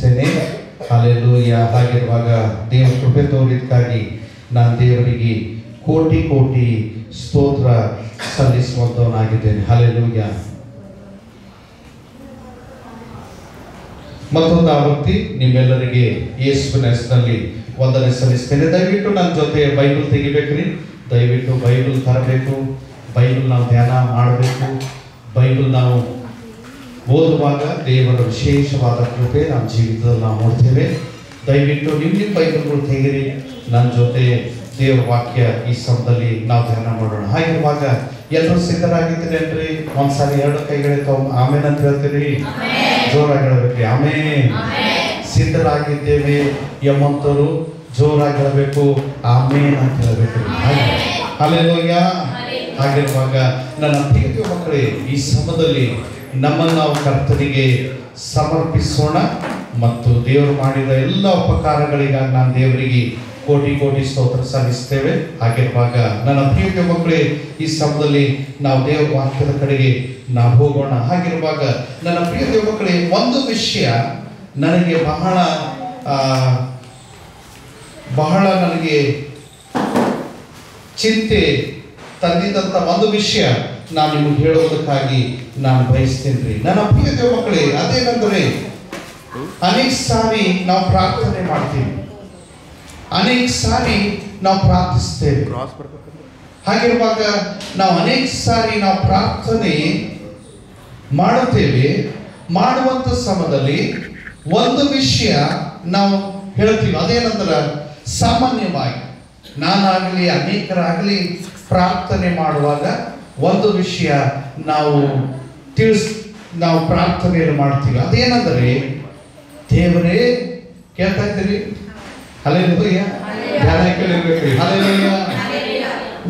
ವಂದಿಸ್ತೇನೆ. Hallelujah. ಹಾಗಿರುವಾಗ ದೇವರ ಕೃಪೆ ತೋರಿದ್ದಕ್ಕಾಗಿ ನಾನು ದೇವರಿಗೆ ಕೋಟಿ ಕೋಟಿ ಸ್ತೋತ್ರ ಸಲ್ಲಿಸುವಂತವನಾಗಿದ್ದೇನೆ. ಹಲ್ಲೆಲೂಯಾ. ಮತ್ತೊಂದು ಆವೃತ್ತಿ ನಿಮ್ಮೆಲ್ಲರಿಗೆ ಯೇಸುವಿನ ಹೆಸರಿನಲ್ಲಿ ವಂದನೆ ಸಲ್ಲಿಸ್ತೇನೆ. ದಯವಿಟ್ಟು ನನ್ನ ಜೊತೆ ಬೈಬಲ್ ತೆಗಿಬೇಕ್ರಿ. ದಯವಿಟ್ಟು ಬೈಬಲ್ ತರಬೇಕು. ಬೈಬಲ್ ನಾವು ಧ್ಯಾನ ಮಾಡಬೇಕು. ಬೈಬಲ್ ನಾವು ಓದುವಾಗ ದೇವರ ವಿಶೇಷವಾದ ಕೃಪೆ ನಮ್ಮ ಜೀವಿತದಲ್ಲಿ ನಾವು ನೋಡ್ತೇವೆ. ದಯವಿಟ್ಟು ನಿಮ್ಮ ಬೈಬಲ್ಗಳು ತೆಗಿರಿ. ನನ್ನ ಜೊತೆ ದೇವರ ವಾಕ್ಯ ಈ ಸಮಯದಲ್ಲಿ ನಾವು ಧ್ಯಾನ ಮಾಡೋಣ. ಹಾಗಿರುವಾಗ ಎಲ್ಲರೂ ಸಿದ್ಧರಾಗಿದ್ದೀರಿ ಅನ್ರಿ? ಒಂದ್ಸಾರಿ ಎರಡು ಕೈಗಳಿರ್ತಾವ ಆಮೇಲೆ ಅಂತ ಹೇಳ್ತೀರಿ. ಜೋರಾಗಿ ಹೇಳ್ಬೇಕ್ರಿ. ಆಮೇನ್. ಸಿದ್ಧರಾಗಿದ್ದೇವೆ ಎಂಬಂತರು ಜೋರಾಗಿ ಹೇಳಬೇಕು. ಆಮೇನ್ ಅಂತ ಹೇಳ್ಬೇಕ್ರಿ. ಹಲ್ಲೆಲೂಯಾ. ಹಾಗಿರುವಾಗ ನನ್ನ ಪ್ರೀತಿಯ ಮಕ್ಕಳೇ, ಈ ಸಮಯದಲ್ಲಿ ನಮ್ಮನ್ನು ನಾವು ಕರ್ತನಿಗೆ ಸಮರ್ಪಿಸೋಣ ಮತ್ತು ದೇವರು ಮಾಡಿದ ಎಲ್ಲ ಉಪಕಾರಗಳಿಗಾಗಿ ನಾನು ದೇವರಿಗೆ ಕೋಟಿ ಕೋಟಿ ಸ್ತೋತ್ರ ಸಲ್ಲಿಸ್ತೇವೆ. ಹಾಗಿರುವಾಗ ನನ್ನ ಪ್ರೀತಿಯ ಮಕ್ಕಳೇ, ಈ ಸಮಯದಲ್ಲಿ ನಾವು ದೇವರ ವಾಕ್ಯದ ಕಡೆಗೆ ನಾವು ಹೋಗೋಣ. ಹಾಗಿರುವಾಗ ನನ್ನ ಪ್ರೀತಿಯ ಮಕ್ಕಳೇ, ಒಂದು ವಿಷಯ ನನಗೆ ಬಹಳ ನನಗೆ ಚಿಂತೆ ತಂದಿದ್ದಂಥ ಒಂದು ವಿಷಯ ನಾನು ನಿಮಗೆ ಹೇಳೋದಕ್ಕಾಗಿ ನಾನು ಬಯಸ್ತೇನೆ. ನನ್ನ ಪ್ರಿಯ ಮಕ್ಕಳೇ, ಅದೇನೆಂದರೆ ಅನೇಕ ಸಾರಿ ನಾವು ಪ್ರಾರ್ಥನೆ ಮಾಡ್ತೀವಿ, ಅನೇಕ ಸಾರಿ ನಾವು ಪ್ರಾರ್ಥಿಸ್ತೇವೆ. ಹಾಗಿರುವಾಗ ನಾವು ಅನೇಕ ಸಾರಿ ನಾವು ಪ್ರಾರ್ಥನೆ ಮಾಡುತ್ತೇವೆ. ಮಾಡುವಂಥ ಸಮಯದಲ್ಲಿ ಒಂದು ವಿಷಯ ನಾವು ಹೇಳ್ತೀವಿ. ಅದೇನಂದ್ರೆ ಸಾಮಾನ್ಯವಾಗಿ ನಾನಾಗಲಿ ಅನೇಕರಾಗಲಿ ಪ್ರಾರ್ಥನೆ ಮಾಡುವಾಗ ಒಂದು ವಿಷಯ ನಾವು ಪ್ರಾರ್ಥನೆಯನ್ನು ಮಾಡ್ತೀವಿ. ಅದೇನಂದರೆ, ದೇವರೇ, ಕೇಳ್ತಾ ಇದ್ದೀರಿ? ಹಲ್ಲೆಲೂಯಾ. ಧ್ಯಾನ ಕೇಳಿರ್ಬೇಕ್ರಿ. ಹಲ್ಲೆಲೂಯಾ.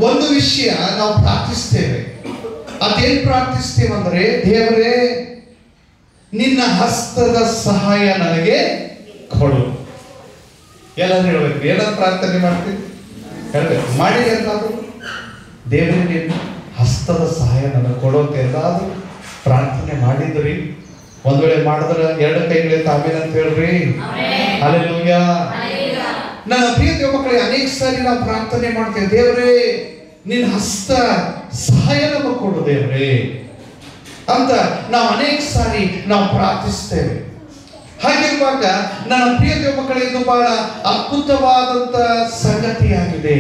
ಒಂದು ವಿಷಯ ನಾವು ಪ್ರಾರ್ಥಿಸ್ತೇವೆ. ಅದೇನು ಪ್ರಾರ್ಥಿಸ್ತೇವೆ ಅಂದರೆ, ದೇವರೇ, ನಿನ್ನ ಹಸ್ತದ ಸಹಾಯ ನನಗೆ ಕೊಡು. ಎಲ್ಲರೂ ಹೇಳ್ಬೇಕು. ಏನಾದ್ರು ಪ್ರಾರ್ಥನೆ ಮಾಡ್ತೀವಿ? ಹೇಳ್ಬೇಕು. ಮಾಡಿ ಎಲ್ಲಾದ್ರು ದೇವರೇ ನಿನ್ನ ಹಸ್ತದ ಸಹಾಯ ನನಗೆ ಕೊಡೋಕೆ ಎಲ್ಲಾದ್ರೂ ಪ್ರಾರ್ಥನೆ ಮಾಡಿದ್ರಿ? ಒಂದ್ ವೇಳೆ ಮಾಡಿದ್ರೆ ಎರಡು ಕೈಗಳಿಂದ ಆಮೇಲೆ ಅಂತ ಹೇಳ್ರಿ. ಹಲ್ಲೆಲೂಯಾ. ನನ್ನ ಪ್ರಿಯ ಮಕ್ಕಳೇ, ಅನೇಕ ಸಾರಿ ನಾವು ಪ್ರಾರ್ಥನೆ ಮಾಡ್ತೇವೆ, ದೇವರೇ ನಿನ್ನ ಹಸ್ತ ಸಹಾಯ ನಮಗೆ ಕೊಡು ದೇವರೇ ಅಂತ ನಾವು ಅನೇಕ ಸಾರಿ ನಾವು ಪ್ರಾರ್ಥಿಸ್ತೇವೆ. ಹಾಗಿರುವಾಗ ನನ್ನ ಪ್ರಿಯ ಮಕ್ಕಳೇ, ಇದು ಬಹಳ ಅದ್ಭುತವಾದಂತ ಸಂಗತಿಯಾಗಿದೆ.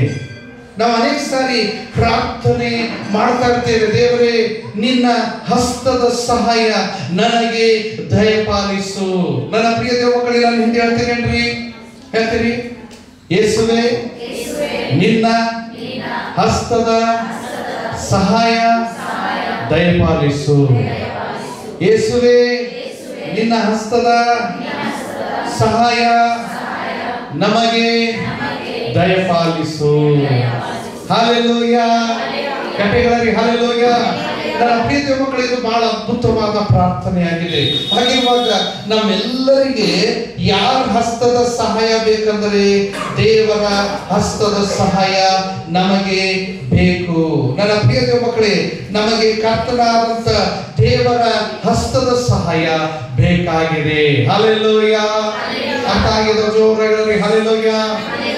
ನಾವು ಅನೇಕ ಸಾರಿ ಪ್ರಾರ್ಥನೆ ಮಾಡ್ತಾ ಇರ್ತೇವೆ, ದೇವರೇ ನಿನ್ನ ಹಸ್ತದ ಸಹಾಯ ನನಗೆ ದಯಪಾಲಿಸು. ನನ್ನ ಪ್ರಿಯ ಮಕ್ಕಳೇ, ನಾನು ಹಿಂದೆ ಹೇಳ್ತೇನೇನ್ರಿ? ಹೇಳ್ತೀರಿ? ಯೇಸುವೇ, ನಿನ್ನ ಹಸ್ತದ ಸಹಾಯ ದಯಪಾಲಿಸು. ಯೇಸುವೇ, ನಿನ್ನ ಹಸ್ತದ ಸಹಾಯ ನಮಗೆ ದಯಪಾಲಿಸು. ಹಲ್ಲೆಲೂಯಾ. ಕಟೆಗಳಲ್ಲಿ ಹಲ್ಲೆಲೂಯಾ. ನನ್ನ ಪ್ರೀತಿಯ ಮಕ್ಕಳು, ಇದು ಬಹಳ ಅದ್ಭುತವಾದ ಪ್ರಾರ್ಥನೆಯಾಗಿದೆ. ಹಾಗಿರುವಾಗ ನಮ್ಮೆಲ್ಲರಿಗೆ ಯಾರ ಹಸ್ತದ ಸಹಾಯ ಬೇಕಂದರೆ ದೇವರ ಹಸ್ತದ ಸಹಾಯ ನಮಗೆ ಬೇಕು. ನನ್ನ ಪ್ರಿಯ ಮಕ್ಕಳೇ, ನಮಗೆ ಕರ್ತನಾದಂತ ದೇವರ ಹಸ್ತದ ಸಹಾಯ ಬೇಕಾಗಿದೆ. ಹಲ್ಲೆಲೂಯಾ. ಅರ್ಥ ಆಗಿದೆ? ಜೋರಾಗಿ ಹಲ್ಲೆಲೂಯಾ.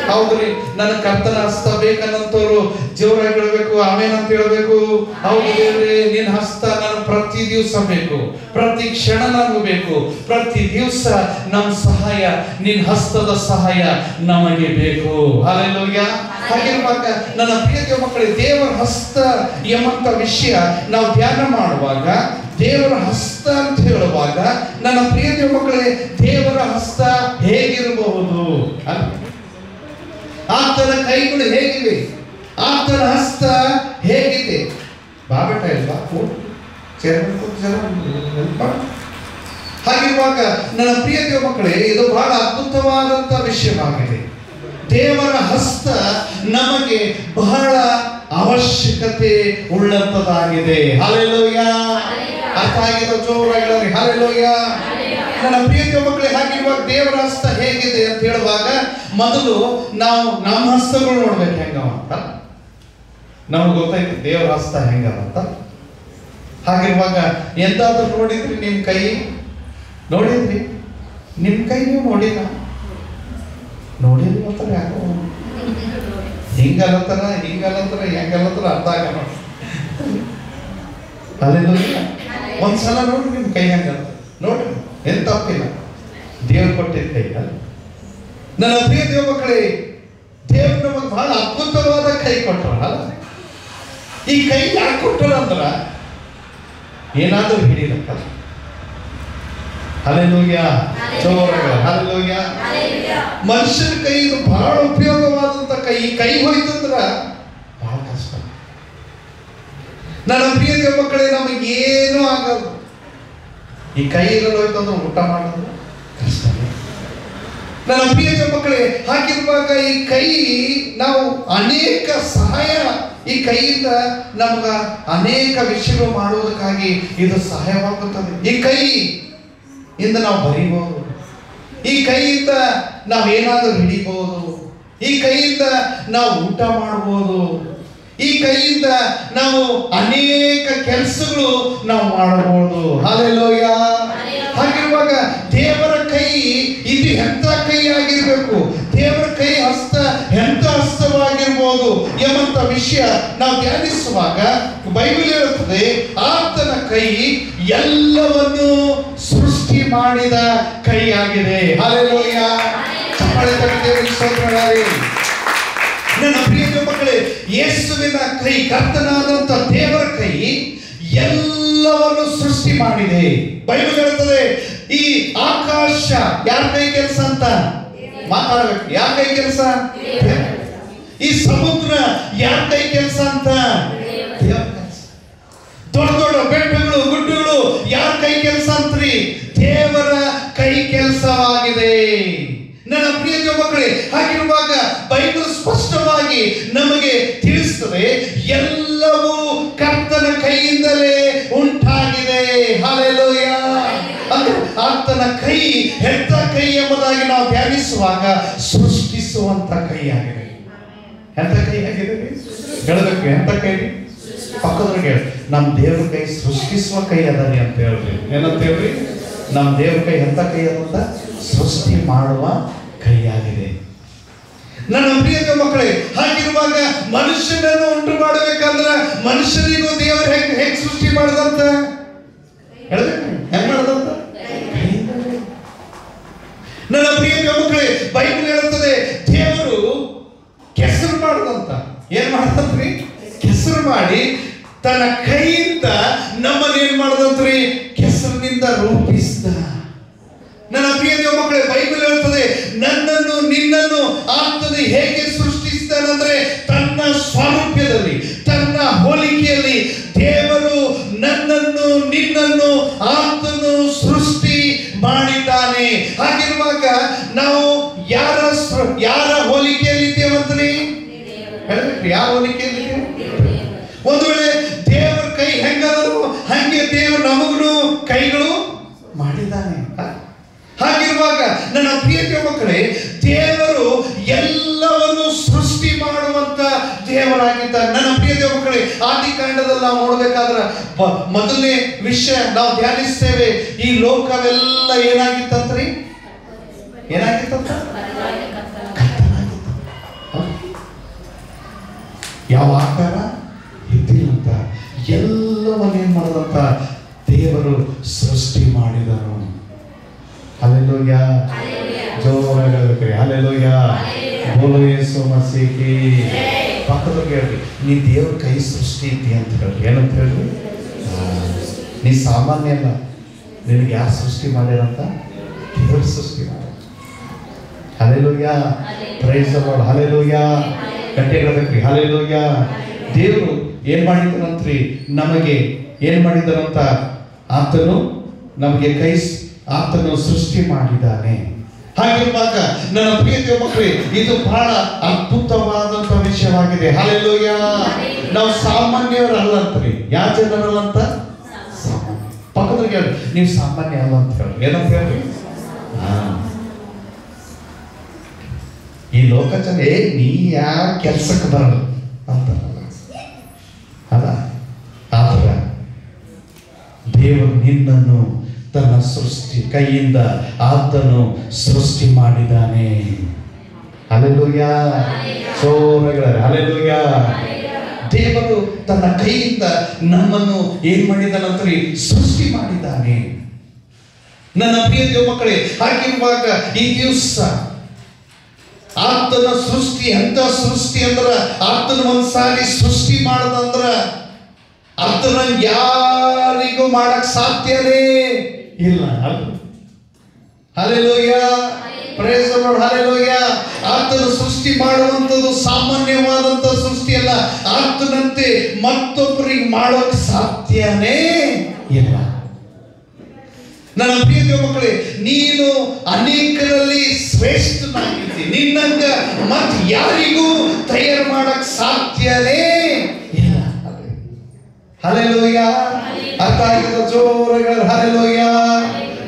ಹೌದ್ರಿ. ನನ್ನ ಕರ್ತನ ಹಸ್ತ ಬೇಕನ್ನಂತವ್ರು ಜೋರಾಗಿ ಹೇಳ್ಬೇಕು. ಆಮೇನ್ ಅಂತ ಹೇಳ್ಬೇಕು. ಹೌದು ದೇವ್ರೆ, ನಿನ್ನ ಹಸ್ತ ನಾನು ಪ್ರತಿ ದಿವಸ ಬೇಕು, ಪ್ರತಿ ಕ್ಷಣ ನನಗೂ ಬೇಕು. ಪ್ರತಿ ದಿವಸ ನಮ್ಮ ಸಹಾಯ, ನಿನ್ನ ಹಸ್ತದ ಸಹಾಯ ನಮಗೆ ಬೇಕು. ಹಲ್ಲೆಲೂಯಾ. ಹಾಗಿರುವಾಗ ನನ್ನ ಪ್ರಿಯ ಮಕ್ಕಳೇ, ದೇವರ ಹಸ್ತ ಎಂಬಂತ ವಿಷಯ ನಾವು ಧ್ಯಾನ ಮಾಡುವಾಗ, ದೇವರ ಹಸ್ತ ಅಂತ ಹೇಳುವಾಗ ನನ್ನ ಪ್ರಿಯ ಮಕ್ಕಳೇ, ದೇವರ ಹಸ್ತ ಹೇಗಿರಬಹುದು? ಆತನ ಕೈಗಳು ಹೇಗಿವೆ? ಆತನ ಹಸ್ತ ಹೇಗಿದೆ? ಬಾಬೆಟ ಇಲ್ವಾ? ಹಾಗಿರುವಾಗ ನನ್ನ ಪ್ರಿಯ ಮಕ್ಕಳೇ, ಇದು ಬಹಳ ಅದ್ಭುತವಾದಂತ ವಿಷಯವಾಗಿದೆ. ದೇವರ ಹಸ್ತ ನಮಗೆ ಬಹಳ ಅವಶ್ಯಕತೆ ಉಳ್ಳಂತದಾಗಿದೆ. ಹಲ್ಲೆಲೂಯಾ. ಅರ್ಥ ಆಗಿದೆ? ಜೋರಾಗಿ ಹಲ್ಲೆಲೂಯಾ. ನನ್ನ ಪ್ರಿಯ ಮಕ್ಕಳೇ, ಹಾಗಿರುವಾಗ ದೇವರ ಹಸ್ತ ಹೇಗಿದೆ ಅಂತ ಹೇಳುವಾಗ ಮೊದಲು ನಾವು ನಮ್ಮ ಹಸ್ತಗಳು ನೋಡ್ಬೇಕು ಹೆಂಗವಂತ. ನಮ್ಗೆ ಗೊತ್ತಾಯ್ತು ದೇವರ ಹಸ್ತ ಹೆಂಗವಂತ. ಹಾಗಿರುವಾಗ ಎಂತಾದ್ರೂ ನೋಡಿದ್ರಿ? ನಿಮ್ ಕೈ ನೋಡಿದ್ರಿ? ನಿಮ್ಮ ಕೈ ನೀವು ನೋಡಿಲ್ಲ, ನೋಡಿರ್ಬೋತಾರ ಯಾಕೋ ಹಿಂಗಲ್ಲತ್ತಾರ ಹೆಂಗಲ್ಲತ್ತಾರ ಅರ್ಥ ಆಗಲ್ಲ. ಅಲ್ಲೆಲ್ಲ ಒಂದ್ಸಲ ನೋಡ್ರಿ ನಿಮ್ಮ ಕೈ ಹೆಂಗಲ್ಲ ನೋಡ್ರಿ, ಏನ್ ತಪ್ಪಿಲ್ಲ, ದೇವ್ರು ಕೊಟ್ಟಿದ್ದ ಕೈ ಅಲ್ಲ. ನನ್ನ ಪ್ರಿಯ ದೇವ ಮಕ್ಕಳೇ, ದೇವ್ರು ನಮಗೆ ಬಹಳ ಅದ್ಭುತವಾದ ಕೈ ಕೊಟ್ಟರ ಅಲ್ಲ. ಈ ಕೈ ಯಾಕೆ ಕೊಟ್ಟರ ಅಂದ್ರ ಏನಾದ್ರೂ ಹಿಡಿಲಕ್ಕ. Hallelujah, ಜೋರಾಗ hallelujah. ಮನುಷ್ಯನ ಕೈ ಇದು ಬಹಳ ಉಪಯೋಗವಾದಂತ ಕೈ. ಈ ಕೈ ಹೋಯ್ತಂದ್ರ ಬಹಳ ಕಷ್ಟ. ನನ್ನ ಪ್ರಿಯ ದೇವ ಮಕ್ಕಳೇ, ನಮಗೇನು ಆಗಲ್ಲ. ಈ ಕೈ ಇರಲು ಹೋಯ್ತಂದ್ರೆ ಊಟ ಮಾಡೋದು ಕಷ್ಟ. ನನ್ನ ಪ್ರಿಯ ದೇವ ಮಕ್ಕಳೇ, ಹಾಗಿರುವಾಗ ಈ ಕೈ ನಾವು ಅನೇಕ ಸಹಾಯ, ಈ ಕೈಯಿಂದ ನಮಗ ಅನೇಕ ವಿಷಯಗಳು ಮಾಡುವುದಕ್ಕಾಗಿ ಇದು ಸಹಾಯವಾಗುತ್ತದೆ. ಈ ಕೈ ಇಂದ ನಾವು ಬರೀಬಹುದು, ಈ ಕೈಯಿಂದ ನಾವು ಏನಾದರೂ ಹಿಡಿಬಹುದು, ಈ ಕೈಯಿಂದ ನಾವು ಊಟ ಮಾಡಬಹುದು, ಈ ಕೈಯಿಂದ ನಾವು ಅನೇಕ ಕೆಲಸಗಳು ನಾವು ಮಾಡಬಹುದು. ಹಲ್ಲೆಲೂಯ. ಹಾಗಿರುವಾಗ ದೇವರ ಕೈ ಇದು ಎಂಥ ಕೈ ಆಗಿರ್ಬೇಕು, ದೇವರ ಕೈ ಹಸ್ತ ಎಂಥ ಹಸ್ತವಾಗಿರ್ಬೋದು ಎಂಬಂತ ವಿಷಯ ನಾವು ಧ್ಯಾನಿಸುವಾಗ ಬೈಬಲ್ ಹೇಳುತ್ತದೆ, ಆತನ ಕೈ ಎಲ್ಲವನ್ನು ಸೃಷ್ಟಿ ಮಾಡಿದ ಕೈ ಆಗಿದೆ. ಹಲ್ಲೆಲೂಯ. ಚಪ್ಪಾಳೆ ತಟ್ಟಿ ದೇವರಿಗೆ ಸ್ತೋತ್ರಗಳಾಗಲಿ. ನನ್ನ ಪ್ರಿಯ ಮಕ್ಕಳೇ, ಯೇಸುವಿನ ಕೈ, ಕರ್ತನಾದಂತ ದೇವರ ಕೈ ಎಲ್ಲವನ್ನು ಸೃಷ್ಟಿ ಮಾಡಿದೆ. ಬೈಬಲ್ ಹೇಳುತ್ತದೆ, ಈ ಆಕಾಶ ಯಾರ ಕೈ ಕೆಲಸ ಅಂತ ಮಾತಾಡಬೇಕು. ಯಾರ ಕೈ ಕೆಲಸ? ಈ ಸಮುದ್ರ ಯಾರ ಕೈ ಕೆಲಸ ಅಂತ? ದೊಡ್ಡ ದೊಡ್ಡ ಬೆಟ್ಟಗಳು ಗುಡ್ಡಗಳು ಯಾರ ಕೈ ಕೆಲಸ ಅಂತ್ರಿ? ದೇವರ ಕೈ ಕೆಲಸವಾಗಿದೆ. ನನ್ನ ಪ್ರಿಯ ಮಕ್ಕಳೇ, ಹಾಗಿರುವಾಗ ಬೈಬಲ್ ಸ್ಪಷ್ಟವಾಗಿ ನಮಗೆ ತಿಳಿಸುತ್ತದೆ, ಎಲ್ಲವೂ ಕರ್ತನ ಕೈಯಿಂದಲೇ ಉಂಟಾಗಿದೆ. ಹಲ್ಲೆಲೂಯ. ಆತನ ಕೈ ಎಂಥ ಕೈ ಎಂಬುದಾಗಿ ನಾವು ಧ್ಯಾನಿಸುವಾಗ ಸೃಷ್ಟಿಸುವಂತ ಕೈ ಆಗಿದೆ. ಎಂಥ ಕೈ ಆಗಿದೆ ಹೇಳಬೇಕು. ಎಂಥ ಕೈ? ಪಕ್ಕದವ್ರಿಗೆ ಹೇಳಿ, ನಮ್ಮ ದೇವ್ರ ಕೈ ಸೃಷ್ಟಿಸುವ ಕೈ ಅದರಿ ಅಂತ ಹೇಳ್ರಿ. ಏನಂತ ಹೇಳ್ರಿ? ನಮ್ಮ ದೇವ್ರ ಕೈ ಎಂಥ ಕೈ ಅದಂತ? ಸೃಷ್ಟಿ ಮಾಡುವ ಕೈಯಾಗಿದೆ. ನನ್ನ ಪ್ರಿಯ ಮಕ್ಕಳೇ, ಹಾಗಿರುವಾಗ ಮನುಷ್ಯನನ್ನು ಉಂಟು ಮಾಡಬೇಕಂದ್ರೆ ಮನುಷ್ಯನಿಗೂ ದೇವರು ಹೆಂಗ್ ಸೃಷ್ಟಿ ಮಾಡದಂತ ಹೇಳ್ಬೇಕು. ಹೆಂಗ್ ಮಾಡದಂತ? ನನ್ನ ಪ್ರಿಯ ಮಕ್ಕಳೇ, ಬೈಬಲ್ ಹೇಳುತ್ತದೆ, ದೇವರು ಕೆಸರು ಮಾಡದಂತ. ಏನ್ ಮಾಡದಂತ್ರಿ? ಕೆಸರು ಮಾಡಿ ತನ್ನ ಕೈಯಿಂದ ನಮ್ಮನ್ನು ಏನ್ ಮಾಡದಂತ್ರಿ? ಕೆಸರಿನಿಂದ ರೂಪಿಸಿದ. ನನ್ನ ಪ್ರಿಯ ದೇವ ಮಕ್ಕಳೇ, ಬೈಬಲ್ ಹೇಳುತ್ತದೆ, ನನ್ನನ್ನು ನಿನ್ನನ್ನು ಆತನು ಹೇಗೆ ಸೃಷ್ಟಿಸಿದನಂದ್ರೆ ತನ್ನ ಸ್ವಾರೂಪ್ಯದಲ್ಲಿ, ತನ್ನ ಹೋಲಿಕೆಯಲ್ಲಿ ದೇವರು ನನ್ನನ್ನು ನಿನ್ನನ್ನು ಆತನು ಸೃಷ್ಟಿ ಮಾಡಿದ್ದಾನೆ. ಹಾಗಿರುವಾಗ ನಾವು ಯಾರ ಹೋಲಿಕೆಯಲ್ಲಿ ಇದ್ದೇವಂತ್ರಿ? ಹೇಳ್ಬೇಕು. ಯಾರ ಹೋಲಿಕೆಯಲ್ಲಿ? ಒಂದು ವೇಳೆ ದೇವರ ಕೈ ಹೆಂಗಾದರೂ ಹಂಗೆ ದೇವರು ನಮಗೂ ಕೈಗಳು ಮಾಡಿದ್ದಾನೆ. ಹಾಗಿರುವಾಗ ನನ್ನ ಪ್ರಿಯ ಮಕ್ಕಳೇ, ದೇವರು ಎಲ್ಲವನ್ನು ಸೃಷ್ಟಿ ಮಾಡುವಂತ ದೇವರಾಗಿದ್ದ. ನನ್ನ ಪ್ರಿಯ ದೇವ ಮಕ್ಕಳೇ, ಆದಿಕಾಂಡದಲ್ಲಿ ನಾವು ನೋಡ್ಬೇಕಾದ್ರೆ ಮೊದಲನೇ ವಿಷಯ ನಾವು ಧ್ಯಾನಿಸ್ತೇವೆ, ಈ ಲೋಕವೆಲ್ಲ ಏನಾಗಿತ್ತಂತ್ರಿ? ಏನಾಗಿತ್ತಂತ? ಯಾವ ಆಕಾರ ಇದ್ದಿಲ್ಲಂತ. ಎಲ್ಲವನ್ನೇನ್ ಮಾಡದಂತ ದೇವರು ಸೃಷ್ಟಿ ಮಾಡಿದನು. ಹಲ್ಲೆಲೂಯ. ಜೋರಾಗಿ ಹೇಳ್ಬೇಕ್ರಿ. ಹಲ್ಲೆಲೂಯ. ಬೋಲೋ ಯೇಸು ಮಸೀಹಿ. ಪಕ್ಕದವ್ರಿಗೆ ಹೇಳ್ರಿ, ನೀ ದೇವ್ರ ಕೈ ಸೃಷ್ಟಿ ಇದ್ದಿ ಅಂತ ಹೇಳ್ರಿ. ಏನಂತ ಹೇಳ್ರಿ? ನೀ ಸಾಮಾನ್ಯ ಅಲ್ಲ, ನಿನಗೆ ಯಾರು ಸೃಷ್ಟಿ ಮಾಡ್ಯಾರಂತ? ದೇವ್ರು ಸೃಷ್ಟಿ ಮಾಡ. Hallelujah. Praise the lord. Hallelujah. ಗಟ್ಟಿ ಹೇಳ್ಬೇಕ್ರಿ. ಹಲ್ಲೆಲೂಯ. ದೇವರು ಏನ್ ಮಾಡಿದನಂತ್ರಿ? ನಮಗೆ ಏನ್ ಮಾಡಿದನಂತ? ಆತನು ನಮಗೆ ಆತನು ಸೃಷ್ಟಿ ಮಾಡಿದ್ದಾನೆ. ಹಾಗಿರುವಾಗ ನನ್ನ ಪ್ರಿಯ ದೇವ ಮಕ್ಕಳೇ, ಇದು ಬಹಳ ಅದ್ಭುತವಾದಂತ ವಿಷಯವಾಗಿದೆ. ಹಲ್ಲೆಲೂಯ. ನಾವು ಸಾಮಾನ್ಯರಲ್ಲಂತ್ರಿ. ಯಾವ ಜನರಲ್ಲಂತ? ಸಾಮಾನ್ಯ. ಪಕ್ಕದ್ರಿಗೆ ಹೇಳಿ, ನೀವು ಸಾಮಾನ್ಯ ಅಲ್ಲ ಅಂತ ಹೇಳಿ. ಏನಂತ ಹೇಳ್ರಿ? ಈ ಲೋಕ ಜನ ನೀ ಯಾವ ಕೆಲ್ಸಕ್ಕೆ ಬರಲ್ಲ ಅಂತ ಅಲ್ಲ. ಆದ್ರ ದೇವರು ನಿನ್ನನ್ನು ತನ್ನ ಸೃಷ್ಟಿ ಕೈಯಿಂದ ಆತನು ಸೃಷ್ಟಿ ಮಾಡಿದ್ದಾನೆ. ಹಲ್ಲೆಲೂಯಾ, ಜೋರಾಗಿ ಹಲ್ಲೆಲೂಯಾ. ದೇವರು ತನ್ನ ಕೈಯಿಂದ ನಮ್ಮನ್ನು ಏನ್ ಮಾಡಿದಾನಂದ್ರೆ ಸೃಷ್ಟಿ ಮಾಡಿದ್ದಾನೆ. ನನ್ನ ಪ್ರಿಯ ದೇವ ಮಕ್ಕಳೇ, ಹಾಗಿರುವಾಗ ಈ ದಿವಸ ಆತನ ಸೃಷ್ಟಿ ಎಂತ ಸೃಷ್ಟಿ ಅಂದ್ರ, ಆತನ ಒಂದ್ಸಾರಿ ಸೃಷ್ಟಿ ಮಾಡದಂದ್ರ ಆತನ ಯಾರಿಗೂ ಮಾಡಕ್ ಸಾಧ್ಯನೇ ಇಲ್ಲ. Hallelujah, praise the lord, hallelujah. ಆತನ ಸೃಷ್ಟಿ ಮಾಡುವಂಥದ್ದು ಸಾಮಾನ್ಯವಾದಂತ ಸೃಷ್ಟಿ ಅಲ್ಲ. ಆತನಂತೆ ಮತ್ತೊಬ್ಬರಿಗೆ ಮಾಡೋಕ್ ಸಾಧ್ಯನೇ ಇಲ್ಲ. ನನ್ನ ಪ್ರಿಯ ದೇವ ಮಕ್ಕಳೇ, ನೀನು ಅನೇಕರಲ್ಲಿ ಶ್ರೇಷ್ಠನಾಗಿದ್ದಿ. ನಿನ್ನಂಗ ಮತ್ ಯಾರಿಗೂ ತಯಾರು ಮಾಡಕ್ ಸಾಧ್ಯನೇ ಇಲ್ಲ. ಹಲ್ಲೆಲೂಯಾ. ಅರ್ಥ ಆಗಿದ ಜೋರಗಳ ಹಲ್ಲೆಲೂಯಾ.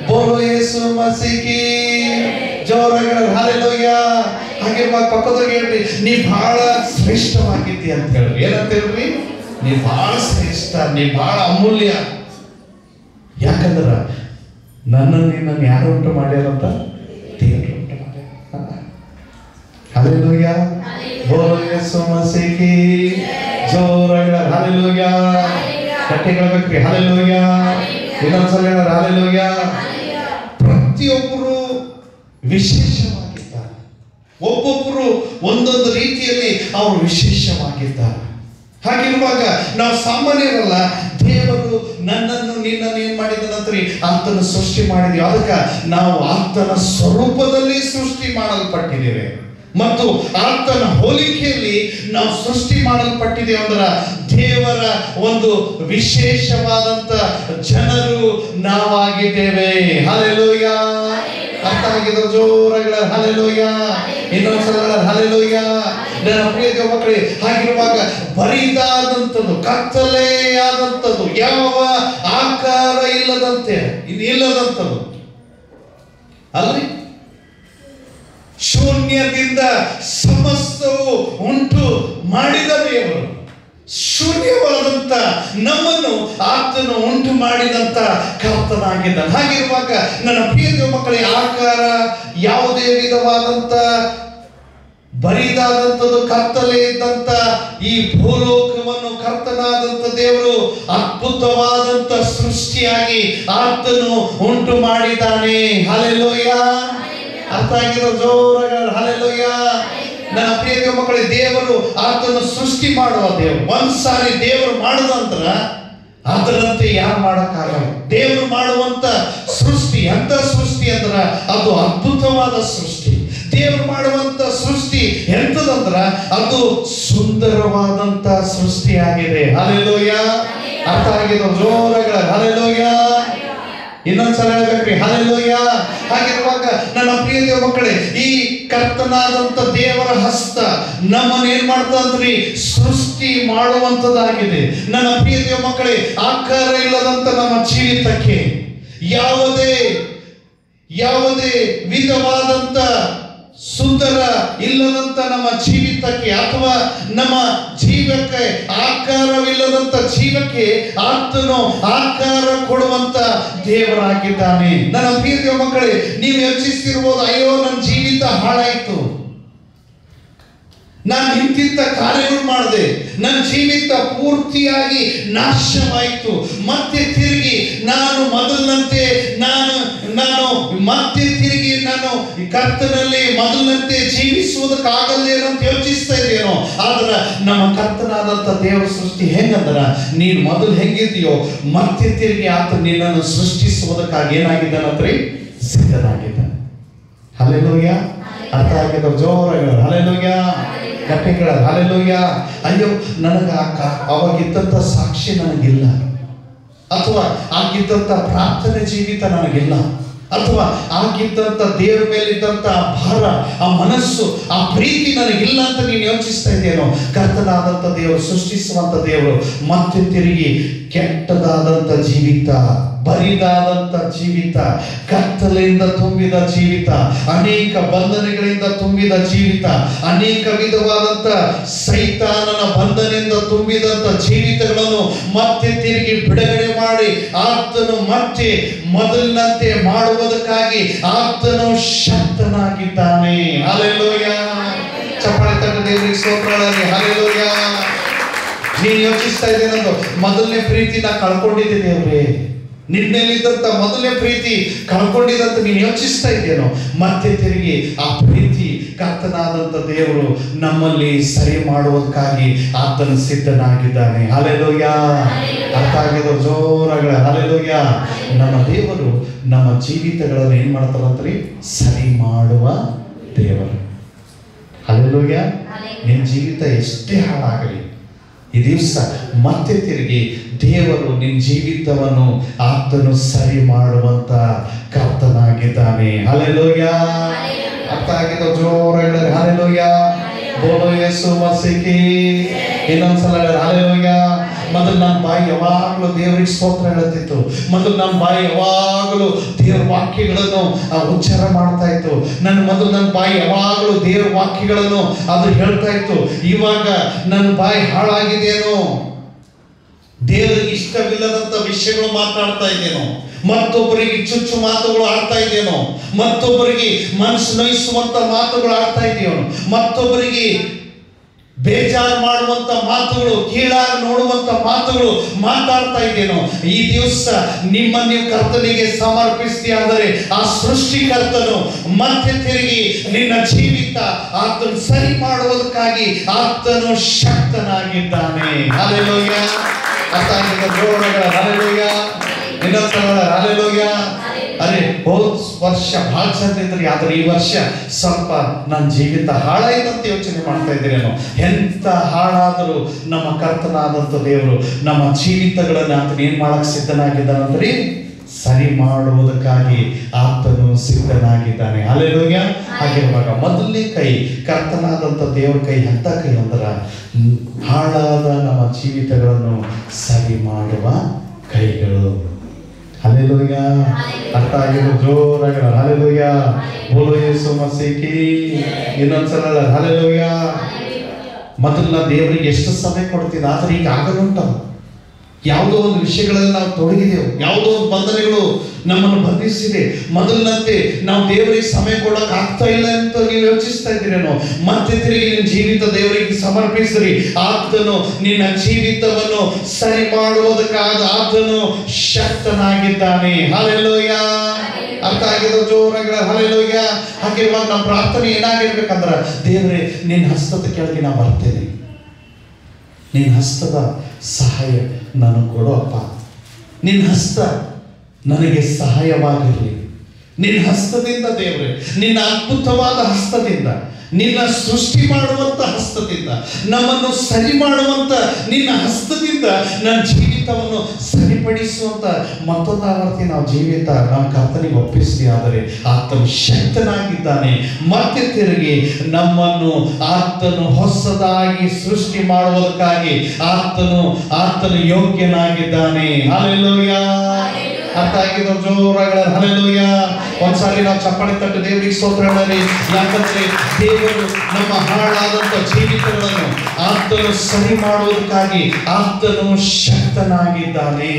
ಬೋಲೋ ಯೇಸು ಮಸೀಹಿ, ಜೋರಗಳ ಹಲ್ಲೆಲೂಯಾ. ಹಾಗೆ ಪಕ್ಕದಾಗ ಹೇಳ್ರಿ, ನೀ ಬಹಳ ಶ್ರೇಷ್ಠವಾಗಿದ್ದಿ ಅಂತ ಹೇಳ್ರಿ. ಏನಂತ ಹೇಳ್ರಿ? ನೀ ಬಹಳ ಶ್ರೇಷ್ಠ, ನೀ ಬಹಳ ಅಮೂಲ್ಯ. ಯಾಕಂದ್ರ ನಿನ್ನನ್ನು ಯಾರು ಉಂಟು ಮಾಡ್ಯಾರಂತ? ದೇವರು ಉಂಟು ಮಾಡ್ಯಾರ. ಹಲ್ಲೆಲೂಯಾ. ಬೋಲೋ ಯೇಸು ಮಸೀಹಿ, ಜೋರಗಳ ಹಲ್ಲೆಲೂಯಾ. ಕಟ್ಟೆಗಳಬೇಕ್ರಿ, ಹಲ್ಲೆಲೂಯಾ. ಇನ್ನೊಂದ್ಸಲ ಹಲ್ಲೆಲೂಯಾ. ಪ್ರತಿಯೊಬ್ಬರು ವಿಶೇಷವಾಗಿದ್ದಾರೆ. ಒಬ್ಬೊಬ್ಬರು ಒಂದೊಂದು ರೀತಿಯಲ್ಲಿ ಅವರು ವಿಶೇಷವಾಗಿದ್ದಾರೆ. ಹಾಗಿರುವಾಗ ನಾವು ಸಾಮಾನ್ಯರಲ್ಲ. ದೇವರು ನಿನ್ನನ್ನು ಏನ್ ಮಾಡಿದನಂತ್ರಿ? ಆತನ ಸೃಷ್ಟಿ ಮಾಡಿದ್ವಿ. ಅದಕ್ಕೆ ನಾವು ಆತನ ಸ್ವರೂಪದಲ್ಲಿ ಸೃಷ್ಟಿ ಮಾಡಲ್ಪಟ್ಟಿದ್ದೇವೆ ಮತ್ತು ಆತನ ಹೋಲಿಕೆಯಲ್ಲಿ ನಾವು ಸೃಷ್ಟಿ ಮಾಡಲ್ಪಟ್ಟಿದ್ದೇವೆ. ಅಂದ್ರ ದೇವರ ಒಂದು ವಿಶೇಷವಾದಂತ ಜನರು ನಾವಾಗಿದ್ದೇವೆ. ಹಲ್ಲೆಲೂಯಾ. ಅರ್ಥ ಆಗಿದ ಜೋರಗಳ ಹಲ್ಲೆಲೂಯಾ. ಇನ್ನೊಂದ್ಸಲ ಹಲ್ಲೆಲೂಯಾ. ನನ್ನ ಪ್ರಿಯ ದೇವ ಮಕ್ಕಳೇ, ಹಾಗಿರುವಾಗ ಬರಿದಾದಂಥದ್ದು, ಕತ್ತಲೆಯಾದಂಥದ್ದು, ಯಾವ ಆಕಾರ ಇಲ್ಲದಂಥದ್ದು ಅಲ್ರಿ. ಶೂನ್ಯದಿಂದ ಸಮಸ್ತವು ಉಂಟು ಮಾಡಿದ ದೇವರು, ಶೂನ್ಯವಾದಂತ ನಮ್ಮನ್ನು ಆತನು ಉಂಟು ಮಾಡಿದಂತ ಕರ್ತನಾಗಿದ್ದಾನೆ. ಹಾಗಿರುವಾಗ ನನ್ನ ಪ್ರಿಯ ದೇವ ಮಕ್ಕಳೇ, ಆಕಾರ ಯಾವುದೇ ವಿಧವಾದಂತ ಬರಿದಾದಂಥದ್ದು, ಕತ್ತಲೆ ಇದ್ದಂತ ಈ ಭೂಲೋಕವನ್ನು ಕರ್ತನಾದಂತ ದೇವರು ಅದ್ಭುತವಾದಂತ ಸೃಷ್ಟಿಯಾಗಿ ಆತನು ಉಂಟು ಮಾಡಿದ್ದಾನೆ. ಹಲ್ಲೆಲೂಯಾ. ಅರ್ಥ ಆಗಿರೋ ಜೋರಾಗಿ ಹಲ್ಲೆಲೂಯಾ. ನನ್ನ ಪ್ರಿಯ ದೇವ ಮಕ್ಕಳೇ, ದೇವರು ಆತನು ಸೃಷ್ಟಿ ಮಾಡುವ ದೇವರು. ಒಂದ್ಸಾರಿ ದೇವರು ಮಾಡದಂದ್ರ ಅದರಂತೆ ಯಾರು ಮಾಡಕ್ಕಾಗಲ್ಲ. ದೇವರು ಮಾಡುವಂತ ಸೃಷ್ಟಿ ಎಂತ ಸೃಷ್ಟಿ ಅಂದ್ರ ಅದು ಅದ್ಭುತವಾದ ಸೃಷ್ಟಿ. ದೇವರು ಮಾಡುವಂತ ಸೃಷ್ಟಿ ಎಂತದಂದ್ರ ಅದು ಸುಂದರವಾದಂತ ಸೃಷ್ಟಿಯಾಗಿದೆ. ಹಲ್ಲೆಲೂಯಾ. ಅರ್ಥ ಆಗಿರೋ ಜೋರಗಳ ಹಲ್ಲೆಲೂಯಾ. ಇನ್ನೊಂದ್ಸಲ ಹೇಳ್ಬೇಕ್ರಿ, ಹಲ್ಲೆಲೂಯಾ. ಹಾಗಿರುವಾಗ ನನ್ನ ಪ್ರಿಯ ದೇವ ಮಕ್ಕಳೇ, ಈ ಕರ್ತನಾದಂತ ದೇವರ ಹಸ್ತ ನಮ್ಮನ್ನ ಏನ್ ಮಾಡ್ತಂದ್ರಿ? ಸೃಷ್ಟಿ ಮಾಡುವಂತದಾಗಿದೆ. ನನ್ನ ಪ್ರಿಯ ದೇವ ಮಕ್ಕಳೇ, ಆಕಾರ ಇಲ್ಲದಂತ ನಮ್ಮ ಜೀವಿತಕ್ಕೆ ಯಾವುದೇ ವಿಧವಾದಂತ ಸುಂದರ ಇಲ್ಲದಂತ ನಮ್ಮ ಜೀವಿತಕ್ಕೆ ಅಥವಾ ನಮ್ಮ ಜೀವಕ್ಕೆ ಆಕಾರವಿಲ್ಲದಂತ ಜೀವಕ್ಕೆ ಆತನು ಆಕಾರ ಕೊಡುವಂತ ದೇವರಾಗಿದ್ದಾನೆ. ನನ್ನ ಪ್ರಿಯ ದೇವ ಮಕ್ಕಳೇ, ನೀವು ಯೋಚಿಸ್ತಿರ್ಬೋದು, ಅಯ್ಯೋ ನನ್ನ ಜೀವಿತ ಹಾಳಾಯ್ತು, ನಾನು ಇಂತಿಂತ ಕಾರ್ಯಗಳು ಮಾಡಿದೆ, ನನ್ನ ಜೀವಿತ ಪೂರ್ತಿಯಾಗಿ ನಾಶವಾಯಿತು, ಮತ್ತೆ ತಿರುಗಿ ನಾನು ಮೊದಲಿನಂತೆ ನಾನು ಕರ್ತನಲ್ಲಿ ಮೊದಲಿನಂತೆ ಜೀವಿಸುವುದಕ್ಕಾಗಲ್ಲ ಅಂತ ಯೋಚಿಸ್ತಾ ಇದೆಯೇನೋ. ಆದ್ರೆ ನಮ್ಮ ಕರ್ತನಾದಂತ ದೇವರ ಸೃಷ್ಟಿ ಹೆಂಗಂದ್ರ, ನೀನು ಮೊದಲು ಹೆಂಗಿದೆಯೋ ಮತ್ತೆ ತಿರುಗಿ ಆತ ನಿನ್ನನ್ನು ಸೃಷ್ಟಿಸುವುದಕ್ಕಾಗಿ ಏನಾಗಿದ್ದಾನಂದ್ರೆ ಸಿದ್ಧನಾಗಿದ್ದಾನೆ. ಹಲ್ಲೆಲೂಯಾ. ಅರ್ಥ ಆಗಿದ ಜೋರಾಗಿ ಹಲ್ಲೆಲೂಯಾ. ಕಟ್ಟೆಗಳ ಹಲ್ಲೆಲೂಯಾ. ಅಯ್ಯೋ, ಅವಾಗಿದ್ದಂತ ಸಾಕ್ಷಿ ನನಗಿಲ್ಲ, ಅಥವಾ ಆಗಿದ್ದಂತ ಪ್ರಾರ್ಥನೆ ಜೀವಿತ ನನಗಿಲ್ಲ, ಅಥವಾ ಆಗಿದ್ದಂತ ದೇವರ ಮೇಲಿದ್ದಂತ ಭಾರ, ಆ ಮನಸ್ಸು, ಆ ಪ್ರೀತಿ ನನಗಿಲ್ಲ ಅಂತ ನೀನು ಯೋಚಿಸ್ತಾ ಇದೆಯೇನೋ. ಕರ್ತನಾದಂತ ದೇವರು, ಸೃಷ್ಟಿಸುವಂತ ದೇವರು ಮತ್ತೆ ತಿರುಗಿ ಕೆಟ್ಟದಾದಂತ ಜೀವಿತ ಬರಿದಾದಂತ ಜೀವಿತ, ಕತ್ತಲೆಯಿಂದ ತುಂಬಿದ ಜೀವಿತ, ಅನೇಕ ಬಂಧನಗಳಿಂದ ತುಂಬಿದ ಜೀವಿತ, ಅನೇಕ ವಿಧವಾದಂತ ಸೈತಾನನ ಬಂಧನದಿಂದ ತುಂಬಿದಂತ ಜೀವಿತಗಳನ್ನು ಮತ್ತೆ ತಿರುಗಿ ಬಿಡುಗಡೆ ಮಾಡಿ ಆತನು ಮತ್ತೆ ಮೊದಲಿನಂತೆ ಮಾಡುವುದಕ್ಕಾಗಿ ಆತನು ಶಕ್ತನಾಗಿದ್ದಾನೆ. ಹಲ್ಲೆಲೂಯಾ. ಚಪ್ಪಾಳೆ ತಟ್ಟಿ ದೇವರಿಗೆ ಸ್ತೋತ್ರಗಳಲ್ಲಿ. ಹಲ್ಲೆಲೂಯಾ. ನೀನು ಯೋಚಿಸ್ತಾ ಇದ್ದೇನಂದು, ಮೊದಲನೇ ಪ್ರೀತಿ ನಾ ಕಳ್ಕೊಂಡಿದ್ದೆ ದೇವ್ರೆ, ನಿನ್ನೆಲ್ಲಿದ್ದಂತ ಮೊದಲನೇ ಪ್ರೀತಿ ಕಳ್ಕೊಂಡಿದ್ದಂತ ನೀನು ಯೋಚಿಸ್ತಾ ಇದ್ದೇನೋ, ಮತ್ತೆ ತಿರುಗಿ ಆ ಪ್ರೀತಿ ಕರ್ತನಾದಂತ ದೇವರು ನಮ್ಮಲ್ಲಿ ಸರಿ ಮಾಡುವುದಕ್ಕಾಗಿ ಆತನು ಸಿದ್ಧನಾಗಿದ್ದಾನೆ. ಹಲ್ಲೆಲೂಯಾ. ಅರ್ಥ ಆಗಿದ್ರು ಜೋರಾಗಳ ಹಲ್ಲೆಲೂಯಾ. ನಮ್ಮ ದೇವರು ನಮ್ಮ ಜೀವಿತಗಳನ್ನು ಏನ್ ಮಾಡ್ತಾರಂತ್ರಿ? ಸರಿ ಮಾಡುವ ದೇವರು. ಹಲ್ಲೆಲೂಯಾ. ನಿನ್ನ ಜೀವಿತ ಎಷ್ಟೇ ಹಾಳಾಗಲಿ, ಈ ದಿವಸ ಮತ್ತೆ ತಿರುಗಿ ದೇವರು ನಿನ್ನ ಜೀವಿತವನ್ನು ಆತನು ಸರಿ ಮಾಡುವಂತ ಕರ್ತನಾಗಿದ್ದಾನೆ. ಹಲ್ಲೆಲೂಯಾ. ಅರ್ಥ ಆಗಿದ್ದು ಜೋರಾಗಿ ಹಲ್ಲೆಲೂಯಾ. ಬೋಲೋ ಯೇಸು ಮಸೀಹಿ. ಇನ್ನೊಂದ್ಸಲ ಹಲ್ಲೆಲೂಯಾ. ಮೊದಲು ನಮ್ಮ ಬಾಯಿ ಯಾವಾಗಲೂ ದೇವರಿಗೆ ಸ್ತೋತ್ರ ಹೇಳುತ್ತಿತ್ತು. ಮೊದಲು ನಮ್ಮ ಬಾಯಿ ಯಾವಾಗಲೂ ದೇವರ ವಾಕ್ಯಗಳನ್ನು ಉಚ್ಚಾರ ಮಾಡ್ತಾ ಇತ್ತು. ನನ್ನ ಬಾಯಿ ಯಾವಾಗಲೂ ದೇವರ ವಾಕ್ಯಗಳನ್ನು ಅದು ಹೇಳ್ತಾ ಇತ್ತು. ಇವಾಗ ನನ್ನ ಬಾಯಿ ಹಾಳಾಗಿದೆಯೇನೋ, ದೇವರಿಗೆ ಇಷ್ಟವಿಲ್ಲದಂತ ವಿಷಯಗಳು ಮಾತಾಡ್ತಾ ಇದ್ದೇನೋ, ಮತ್ತೊಬ್ಬರಿಗೆ ಚುಚ್ಚು ಮಾತುಗಳು ಆಡ್ತಾ ಇದ್ದೇನೋ, ಮತ್ತೊಬ್ಬರಿಗೆ ಮನಸ್ಸು ನೋಯಿಸುವಂತ ಮಾತುಗಳು ಆಡ್ತಾ ಇದೆಯೋ, ಮತ್ತೊಬ್ಬರಿಗೆ ಬೇಜಾರು ಮಾಡುವಂತ ಮಾತುಗಳು, ಕೀಳಾಗಿ ನೋಡುವಂತ ಮಾತುಗಳು ಮಾತಾಡ್ತಾ ಇದ್ದೇನೋ, ಈ ದಿವಸ ನಿಮ್ಮ ನೀವು ಕರ್ತನಿಗೆ ಸಮರ್ಪಿಸಿದರೆ ಆ ಸೃಷ್ಟಿಕರ್ತನು ಮತ್ತೆ ತಿರುಗಿ ನಿನ್ನ ಜೀವಿತ ಆತನು ಸರಿ ಮಾಡುವುದಕ್ಕಾಗಿ ಆತನು ಶಕ್ತನಾಗಿದ್ದಾನೆ. ಹಲ್ಲೆಲೂಯಾ. ಅರ್ಥ ಆಗಿದ್ದ ಜೋರಗಳ ಹಲ್ಲೆಲೂಯಾ. ಇನ್ನೊಂದ್ಸಲ ಹಲ್ಲೆಲೂಯಾ. ಅರೆ ಹೋದ ವರ್ಷ ಬಹಳ ಚಂದ ಇದ್ರಿ, ಆದ್ರೆ ಈ ವರ್ಷ ಸ್ವಲ್ಪ ನನ್ನ ಜೀವಿತ ಹಾಳಾಯ್ತಂತ ಯೋಚನೆ ಮಾಡ್ತಾ ಇದ್ದೀರೇನೋ. ಎಂತ ಹಾಳಾದರೂ ನಮ್ಮ ಕರ್ತನಾದಂತ ದೇವರು ನಮ್ಮ ಜೀವಿತಗಳನ್ನ ಆತನ ಏನ್ ಮಾಡಕ್ ಸಿದ್ಧನಾಗಿದ್ದಾನಂದ್ರಿ? ಸರಿ ಮಾಡುವುದಕ್ಕಾಗಿ ಆತನು ಸಿದ್ಧನಾಗಿದ್ದಾನೆ. ಹಲ್ಲೆಲೂಯಾ. ಹಾಗಿರುವಾಗ ಮೊದಲನೇ ಕೈ ಕರ್ತನಾದಂತ ದೇವರ ಕೈ ಎಂತ ಕೈ ಅಂದ್ರ ಹಾಳಾದ ನಮ್ಮ ಜೀವಿತಗಳನ್ನು ಸರಿ ಮಾಡುವ ಕೈಗಳು. ಹಲ್ಲೆಲೂಯಾ. ಅರ್ಥ ಆಗಿರೋ ಜೋರಾಗಿ ಹಲ್ಲೆಲೂಯಾ. ಬೋಲೋ ಯೇಸು ಮಸೀಹಿ. ಇನ್ನೊಂದ್ಸಲ ಹಲ್ಲೆಲೂಯಾ. ಮೊದಲು ನಾವು ದೇವರಿಗೆ ಎಷ್ಟು ಸಮಯ ಕೊಡ್ತೀವಿ, ಆದ್ರೆ ಈಗ ಆಗಲುಂಟ ಯಾವುದೋ ಒಂದು ವಿಷಯಗಳಲ್ಲಿ ನಾವು ತೊಡಗಿದೆವು, ಯಾವುದೋ ಒಂದು ಬಂಧನಗಳು ನಮ್ಮನ್ನು ಬಂಧಿಸಿದೆ, ಮೊದಲಿನಂತೆ ನಾವು ದೇವರಿಗೆ ಸಮಯ ಕೊಡಕ್ ಆಗ್ತಾ ಇಲ್ಲ ಅಂತ ನೀವು ಯೋಚಿಸ್ತಾ ಇದ್ದೀರೇನೋ. ಮತ್ತೆ ತಿರುಗಿ ನಿನ್ನ ಜೀವಿತ ದೇವರಿಗೆ ಸಮರ್ಪಿಸ್ರಿ. ಆತನು ನಿನ್ನ ಜೀವಿತವನ್ನು ಸರಿ ಮಾಡುವುದಕ್ಕಾದ ಆತನು ಶಕ್ತನಾಗಿದ್ದಾನೆ. ಹಲ್ಲೆಲೂಯಾ. ಅರ್ಥ ಆಗಿದ್ದು ಜೋರಾಗಿ ಹಲ್ಲೆಲೂಯಾ. ಹಾಗಿರುವಾಗ ನಮ್ಮ ಪ್ರಾರ್ಥನೆ ಏನಾಗಿರ್ಬೇಕಂದ್ರ, ದೇವರೇ ನಿನ್ನ ಹಸ್ತದ ಕೆಳಗೆ ನಾ ಬರ್ತೇನೆ, ನಿನ್ನ ಹಸ್ತದ ಸಹಾಯ ನಾನು ಕೊಡು ಅಪ್ಪ, ನಿನ್ನ ಹಸ್ತ ನನಗೆ ಸಹಾಯವಾಗಿರಲಿ. ನಿನ್ನ ಹಸ್ತದಿಂದ ದೇವರೇ, ನಿನ್ನ ಅದ್ಭುತವಾದ ಹಸ್ತದಿಂದ, ನಿನ್ನ ಸೃಷ್ಟಿ ಮಾಡುವಂತ ಹಸ್ತದಿಂದ, ನಮ್ಮನ್ನು ಸರಿ ಮಾಡುವಂತ ನಿನ್ನ ಹಸ್ತದಿಂದ ನನ್ನ ಜೀವಿತವನ್ನು ಸರಿಪಡಿಸುವಂತ ಮತ್ತೊಂದು ಆವರ್ತಿ ನಾವು ಜೀವಿತ ನಮ್ಮ ಕರ್ತನಿಗೆ ಒಪ್ಪಿಸಿ. ಆದರೆ ಆತನು ಶಕ್ತನಾಗಿದ್ದಾನೆ. ಮತ್ತೆ ತಿರುಗಿ ನಮ್ಮನ್ನು ಆತನು ಹೊಸದಾಗಿ ಸೃಷ್ಟಿ ಮಾಡುವುದಕ್ಕಾಗಿ ಆತನು ಯೋಗ್ಯನಾಗಿದ್ದಾನೆ. ಹಲ್ಲೆಲೂಯಾ. ಅರ್ಥ ಆಗಿದ್ದು ಜೋರಾಗಳ ಹಲ್ಲೆಲೂಯಾ. ಒಂದ್ಸಾರಿ ನಾವು ಚಪ್ಪಾಳೆ ತಟ್ಟು ದೇವರಿಗೆ ಸ್ತೋತ್ರ ಹೇಳಲಿ. ಯಾಕಂದ್ರೆ ದೇವರು ನಮ್ಮ ಹಾಳಾದಂತ ಜೀವಿತಗಳನ್ನು ಆತನು ಸರಿ ಮಾಡುವುದಕ್ಕಾಗಿ ಆತನು ಶಕ್ತನಾಗಿದ್ದಾನೆ.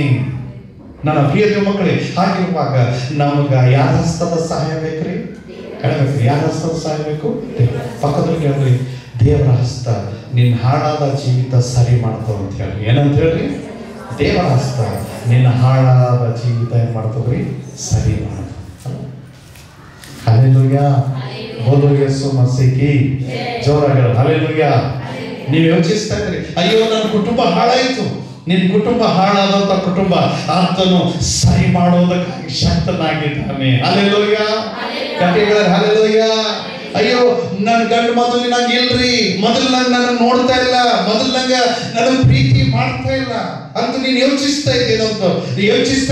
ನನ್ನ ಪ್ರಿಯ ಮಕ್ಕಳೇ, ಹಾಗಿರುವಾಗ ನಮಗ ಯಾರ ಹಸ್ತದ ಸಹಾಯ ಬೇಕ್ರಿ? ಹೇಳಬೇಕ್ರಿ, ಯಾರ ಹಸ್ತದ ಸಹಾಯ ಬೇಕು? ಪಕ್ಕದಲ್ಲಿ ಕೇಳ್ರಿ, ದೇವರ ಹಸ್ತ ನಿನ್ನ ಹಾಳಾದ ಜೀವಿತ ಸರಿ ಮಾಡ್ತಾವ ಅಂತ ಹೇಳಿ. ಏನಂತ ಹೇಳ್ರಿ? ದೇವರ ಹಸ್ತ ನಿನ್ನ ಹಾಳಾದ ಜೀವಿತ ಏನ್ ಮಾಡ್ತದ್ರಿ? ಸರಿ ಮಾಡ. ಹಲ್ಲೆಲೂಯಾ. ಬೋಲೋ ಯೇಸು ಮಸೀಹಿ. ಜೋರಾಗಿ ಹಲ್ಲೆಲೂಯಾ. ನೀವು ಯೋಚಿಸ್ತಾ ಇದ್ರಿ, ಅಯ್ಯೋ ನನ್ನ ಕುಟುಂಬ ಹಾಳಾಯಿತು. ನಿನ್ನ ಕುಟುಂಬ ಹಾಳಾದಂತ ಕುಟುಂಬ ಆತನು ಸರಿ ಮಾಡುವುದಕ್ಕಾಗಿ ಶಕ್ತನಾಗಿದ್ದಾನೆ. ಹಲ್ಲೆಲೂಯಾ. ಕಥೆಗಳ ಹಲ್ಲೆಲೂಯಾ. ಅಯ್ಯೋ ನನ್ನ ಗಂಡು ಮೊದಲು ನಂಗೆ ಇಲ್ರಿ, ಮೊದಲು ನನ್ನ ನೋಡ್ತಾ ಇಲ್ಲ, ಮೊದಲು ನಂಗೆ ನನ್ನ ಪ್ರೀತಿ ಮಾಡ್ತಾ ಇಲ್ಲ ಅಂತ ನೀನು ಯೋಚಿಸ್ತಾ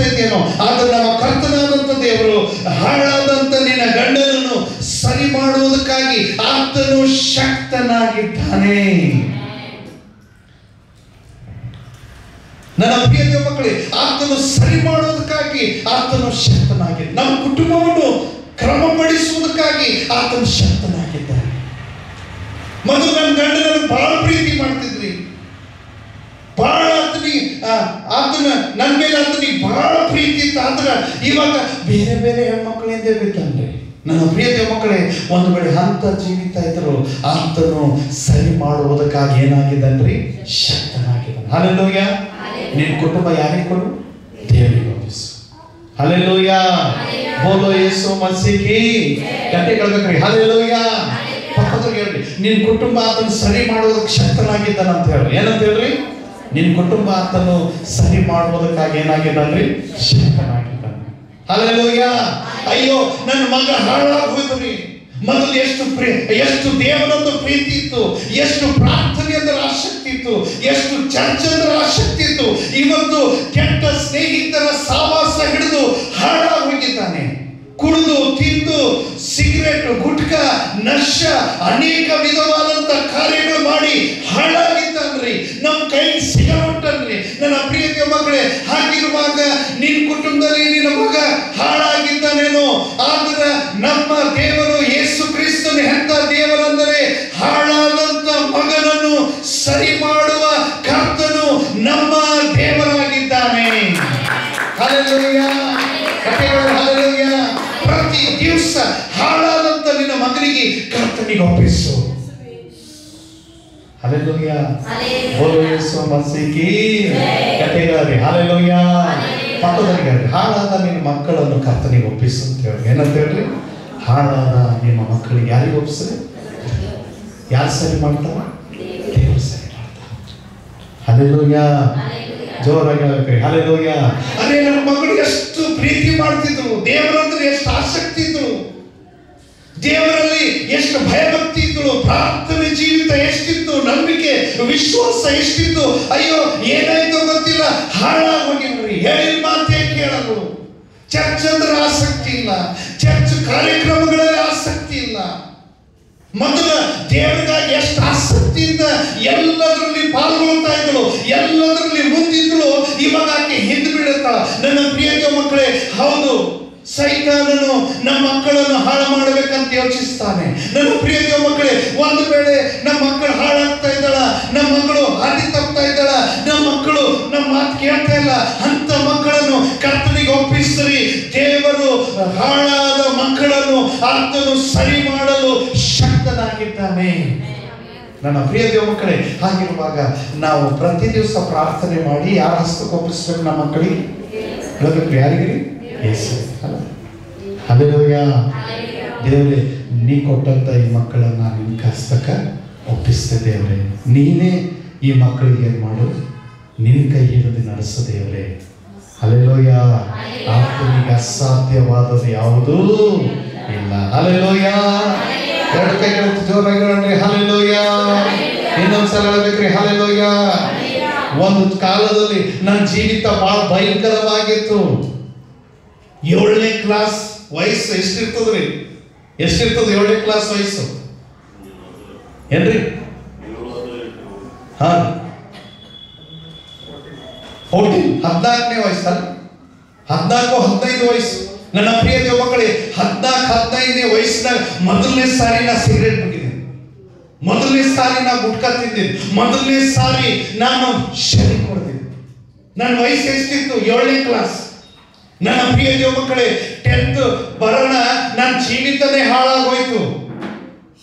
ಇದ್ದೇನೋ. ಆದ್ರೆ ನಮ್ಮ ಕರ್ತನಾದಂತ ದೇವರು ಹಾಳಾದಂತ ನಿನ್ನ ಗಂಡನನ್ನು ಸರಿ ಮಾಡುವುದಕ್ಕಾಗಿ ಆತನು ಶಕ್ತನಾಗಿದ್ದಾನೆ. ನನ್ನ ಪ್ರಿಯ ದೇವ ಮಕ್ಕಳೇ, ಆತನು ಸರಿ ಮಾಡೋದಕ್ಕಾಗಿ ಆತನು ಶಕ್ತನಾಗಿದೆ. ನಮ್ಮ ಕುಟುಂಬವನ್ನು ಕ್ರಮಪಡಿಸುವುದಕ್ಕಾಗಿ ಆತನು ಶಕ್ತನಾಗಿದ್ದಾನೆ. ಮೊದಲು ನನ್ನ ಗಂಡ ನನಗೆ ಬಹಳ ಪ್ರೀತಿ ಮಾಡ್ತಿದ್ರಿ, ಬಹಳ ಆತನ ನನ್ನ ಮೇಲೆ ಆತನಿಗೆ ಬಹಳ ಪ್ರೀತಿ ಇತ್ತು. ಆದ್ರೆ ಇವಾಗ ಬೇರೆ ಬೇರೆ ಹೆಣ್ಮಕ್ಳಿಂದ ಬಿದ್ದಾನ್ರಿ. ನನ್ನ ಪ್ರಿಯ ದೇವ ಮಕ್ಕಳೇ, ಒಂದು ವೇಳೆ ಅಂತ ಜೀವಿತ ಇದ್ರು ಆತನು ಸರಿ ಮಾಡುವುದಕ್ಕಾಗಿ ಏನಾಗಿದ್ದಾನ್ರಿ? ಶಕ್ತನಾಗಿದ್ದಾನೆ. ಹಲ್ಲೆಲೂಯ. ನಿನ್ನ ಕುಟುಂಬ ಯಾರಿಗೆ ಕೊಡು? ದೇವರಿಗೆ ಒಪ್ಪಿಸು. ಹಲ್ಲೆಲೂಯ. ಬೋಲೋ ಯೇಸು ಮಸೀಹಿ. ಗಂಟೆ ಕೇಳ್ಬೇಕ್ರಿ. ಹಲ್ಲೆಲೂಯ. ಪಕ್ಕದಲ್ಲಿ ಹೇಳ್ರಿ, ನಿನ್ನ ಕುಟುಂಬ ಆತನು ಸರಿ ಮಾಡುವುದಕ್ಕೆ ಶಕ್ತನಾಗಿದ್ದಾನ ಅಂತ ಹೇಳ್ರಿ. ಏನಂತ ಹೇಳ್ರಿ? ನಿನ್ನ ಕುಟುಂಬ ಆತನು ಸರಿ ಮಾಡುವುದಕ್ಕಾಗಿ ಏನಾಗಿದ್ದಾನ್ರಿ? ಶಕ್ತನಾಗಿದ್ದಾನೆ. ಹಲ್ಲೆಲೂಯ. ಅಯ್ಯೋ, ನನ್ನ ಮಗ ಹಾಳಾಗಿ ಹೋಯ್ತು. ಮೊದಲು ಎಷ್ಟು ದೇವರದ್ದು ಪ್ರೀತಿ ಇತ್ತು, ಎಷ್ಟು ಪ್ರಾರ್ಥನೆ ಅಂದ್ರೆ ಆಸಕ್ತಿ ಇತ್ತು, ಎಷ್ಟು ಚರ್ಚ್ ಅಂದ್ರೆ ಆಸಕ್ತಿ ಇತ್ತು. ಇವತ್ತು ಕೆಟ್ಟ ಸ್ನೇಹಿತರ ಸಾವಾಸ ಹಿಡಿದು ಹಾಳಾಗಿ ಹೋಗಿದ್ದಾನೆ. ಕುಡಿದು ತಿಂದು ಸಿಗರೇಟ್, ಗುಟ್ಕ, ನಶ, ಅನೇಕ ವಿಧವಾದಂತ ಕಾರ್ಯಗಳು ಮಾಡಿ ಹಾಳಾಗಿದ್ದಾನ್ರಿ. ನಮ್ಮ ಕೈ ಸಿಗಲೊಟ್ಟನ್ರಿ. ನನ್ನ ಪ್ರಿಯ ಮಕ್ಕಳೇ, ಹಾಗಿರುವಾಗ ನಿನ್ನ ಕುಟುಂಬದಲ್ಲಿ ನಿನ್ನ ಮಗ ಹಾಳಾಗಿದ್ದಾನೇನೋ. ಆದ್ರೆ ನಮ್ಮ ದೇವರು ಯೇಸು ಕ್ರಿಸ್ತನು ಎಂತ ದೇವರೆಂದರೆ, ಹಾಳಾದಂತ ಮಗನನ್ನು ಸರಿ ಮಾಡುವ ಕರ್ತನು ನಮ್ಮ ದೇವರಾಗಿದ್ದಾನೆ. ಹಲ್ಲೆಲೂಯ. ಹಲ್ಲೆಲೂಯ. ಪ್ರತಿ ದಿವಸ ಹಾಳಾದಂತ ನಿನ್ನ ಮಗನಿಗೆ ಕರ್ತನಿಗೆ ಒಪ್ಪಿಸು. ಹಲ್ಲೆಲೂಯ. ಬೋಲೋ ಯೇಸು ಮಸೀಹಿ. ಕಥೆಗಾರಿ. ಹಲ್ಲೆಲೂಯ. ಪಕ್ಕದಲ್ಲಿ ಹಾಳಾದ ನಿನ್ನ ಮಕ್ಕಳನ್ನು ಕರ್ತನಿಗೆ ಒಪ್ಪಿಸು ಅಂತ ಹೇಳಿ. ಏನಂತ ಹೇಳ್ರಿ? ಹಾಳಾದ ನಿಮ್ಮ ಮಕ್ಕಳಿಗೆ ಯಾರಿಗೆ ಒಪ್ಪಿಸ್ರಿ? ಯಾರು ಸರಿ ಮಾಡ್ತಾರ? ದೇವರು ಸರಿ ಮಾಡ್ತಾರ. ಹಲ್ಲೆಲೂಯ. ಜೋರಾಗಿ ಹೇಳ್ಬೇಕ್ರಿ. ಹಲ್ಲೆಲೂಯ. ಅದೇ ನನ್ನ ಮಗಳು ಎಷ್ಟು ಪ್ರೀತಿ ಮಾಡ್ತಿದ್ರು, ದೇವರಂದ್ರೆ ಎಷ್ಟು ಆಸಕ್ತಿ ಇದ್ರು, ದೇವರಲ್ಲಿ ಎಷ್ಟು ಭಯಭಕ್ತಿ ಇದ್ರು, ಪ್ರಾರ್ಥನೆ ಜೀವಿತ ಎಷ್ಟಿತ್ತು, ನಂಬಿಕೆ ವಿಶ್ವಾಸ ಎಷ್ಟಿತ್ತು. ಅಯ್ಯೋ, ಏನಾಯ್ತೋ ಗೊತ್ತಿಲ್ಲ, ಹಾಳಾಗಿ ಹೋಗಿದ್ರಿ. ಹೇಳಿದ ಮಾತೇ ಕೇಳಲು. ಚರ್ಚ್ ಅಂದ್ರೆ ಆಸಕ್ತಿ ಇಲ್ಲ, ಚರ್ಚ್ ಕಾರ್ಯಕ್ರಮಗಳಲ್ಲಿ ಆಸಕ್ತಿ ಇಲ್ಲ. ಮೊದಲ ದೇವರಿಗಾಗಿ ಎಷ್ಟು ಆಸಕ್ತಿಯಿಂದ ಎಲ್ಲದರಲ್ಲಿ ಪಾಲ್ಗೊಳ್ತಾ ಇದ್ದಳು, ಎಲ್ಲದರಲ್ಲಿ ಮುಂದಿದ್ದಳು. ಇವಾಗ ಆಕೆ ಹಿಂದೆ ಬೀಳುತ್ತಾಳ. ನನ್ನ ಪ್ರಿಯ ಮಕ್ಕಳೇ, ಹೌದು, ಸೈತಾನನು ನಮ್ಮ ಮಕ್ಕಳನ್ನು ಹಾಳು ಮಾಡಬೇಕಂತ ಯೋಚಿಸ್ತಾನೆ. ನನ್ನ ಪ್ರಿಯ ಮಕ್ಕಳೇ, ಒಂದು ವೇಳೆ ನಮ್ಮ ಮಕ್ಕಳು ಹಾಳಾಗ್ತಾ ಇದ್ದಾಳ, ನಮ್ಮ ಮಕ್ಕಳು ಹಾದಿ ತಪ್ತಾ ಇದ್ದಾಳ, ನಮ್ಮ ಮಕ್ಕಳು ನಮ್ಮ ಮಾತು ಕೇಳ್ತಾ ಇಲ್ಲ, ಅಂತ ಮಕ್ಕಳನ್ನು ಕರ್ತನಿಗೆ ಒಪ್ಪಿಸ್ರಿ. ದೇವರು ಹಾಳಾದ ಮಕ್ಕಳನ್ನು ಆತನು ಸರಿ ಮಾಡಲು ಶಕ್ತನಾಗಿದ್ದಾನೆ. ನನ್ನ ಪ್ರಿಯ ದೇವ ಮಕ್ಕಳೇ, ಹಾಗಿರುವಾಗ ನಾವು ಪ್ರತಿ ದಿವಸ ಪ್ರಾರ್ಥನೆ ಮಾಡಿ ಯಾರ ಹಸ್ತಕ್ಕೆ ಒಪ್ಪಿಸ್ಬೇಕು? ನಮ್ಮ ಮಕ್ಕಳಿಗೆ ಹೇಳಬೇಕು. ಯಾರಿಗೆ? ಯೇಸು. ಹಲ್ಲೆಲೂಯ. ದೇವರೇ, ನೀ ಕೊಟ್ಟಂತ ಈ ಮಕ್ಕಳನ್ನ ನಿನ್ನ ಹಸ್ತಕ್ಕೆ ಒಪ್ಪಿಸ್ತೆ ದೇವರೇ. ನೀನೇ ಈ ಮಕ್ಕಳಿಗೆ ಏನು ಮಾಡು? ನಿನ್ನ ಕೈ ಹಿಡಿದು ನಡೆಸು ದೇವರೇ. ಹಲ್ಲೆಲೂಯ. ಆತನಿಗೆ ಅಸಾಧ್ಯವಾದದ್ದು ಯಾವುದೂ ಇಲ್ಲ. ಹಲ್ಲೆಲೂಯ. ಎರಡು ಕೈಗಳು ಜೋರಾಗಿ ಹೇಳ್ರಿ. ಹಲ್ಲೆಲೂಯ. ಇನ್ನೊಂದ್ಸಲ ಹೇಳ್ಬೇಕ್ರಿ. ಹಲ್ಲೆಲೂಯ. ಒಂದು ಕಾಲದಲ್ಲಿ ನನ್ನ ಜೀವಿತ ಬಹಳ ಭಯಂಕರವಾಗಿತ್ತು. 7ನೇ ಕ್ಲಾಸ್ ವಯಸ್ಸು ಎಷ್ಟಿರ್ತದ್ರಿ? ಎಷ್ಟಿರ್ತದ 7ನೇ ಕ್ಲಾಸ್ ವಯಸ್ಸು? ಏನ್ರಿ? 14ನೇ ವಯಸ್ಸಲ್ಲ, 14-15 ವಯಸ್ಸು. ನನ್ನ ಪ್ರಿಯ ದೇವ ಮಕ್ಕಳೇ, 14-15ನೇ ವಯಸ್ಸಿನಾಗ ಮೊದಲನೇ ಸಾರಿ ನಾ ಸಿಗರೇಟ್ ಬಿಟ್ಟಿದ್ದೆ, ಮೊದಲನೇ ಸಾರಿ ನಾ ಗುಟ್ಕಾ ತಿಂದಿದ್ದೆ, ಮೊದಲನೇ ಸಾರಿ ನಾನು ಶರೀರ ಕೊಡ್ತಿದ್ದೆ. ನನ್ನ ವಯಸ್ಸು ಎಷ್ಟಿತ್ತು? 7ನೇ ಕ್ಲಾಸ್. ನನ್ನ ಪ್ರಿಯ ದೇವ ಮಕ್ಕಳೇ, 10th ಬರೋಣ ನನ್ನ ಜೀವಿತನೇ ಹಾಳಾಗೋಯ್ತು.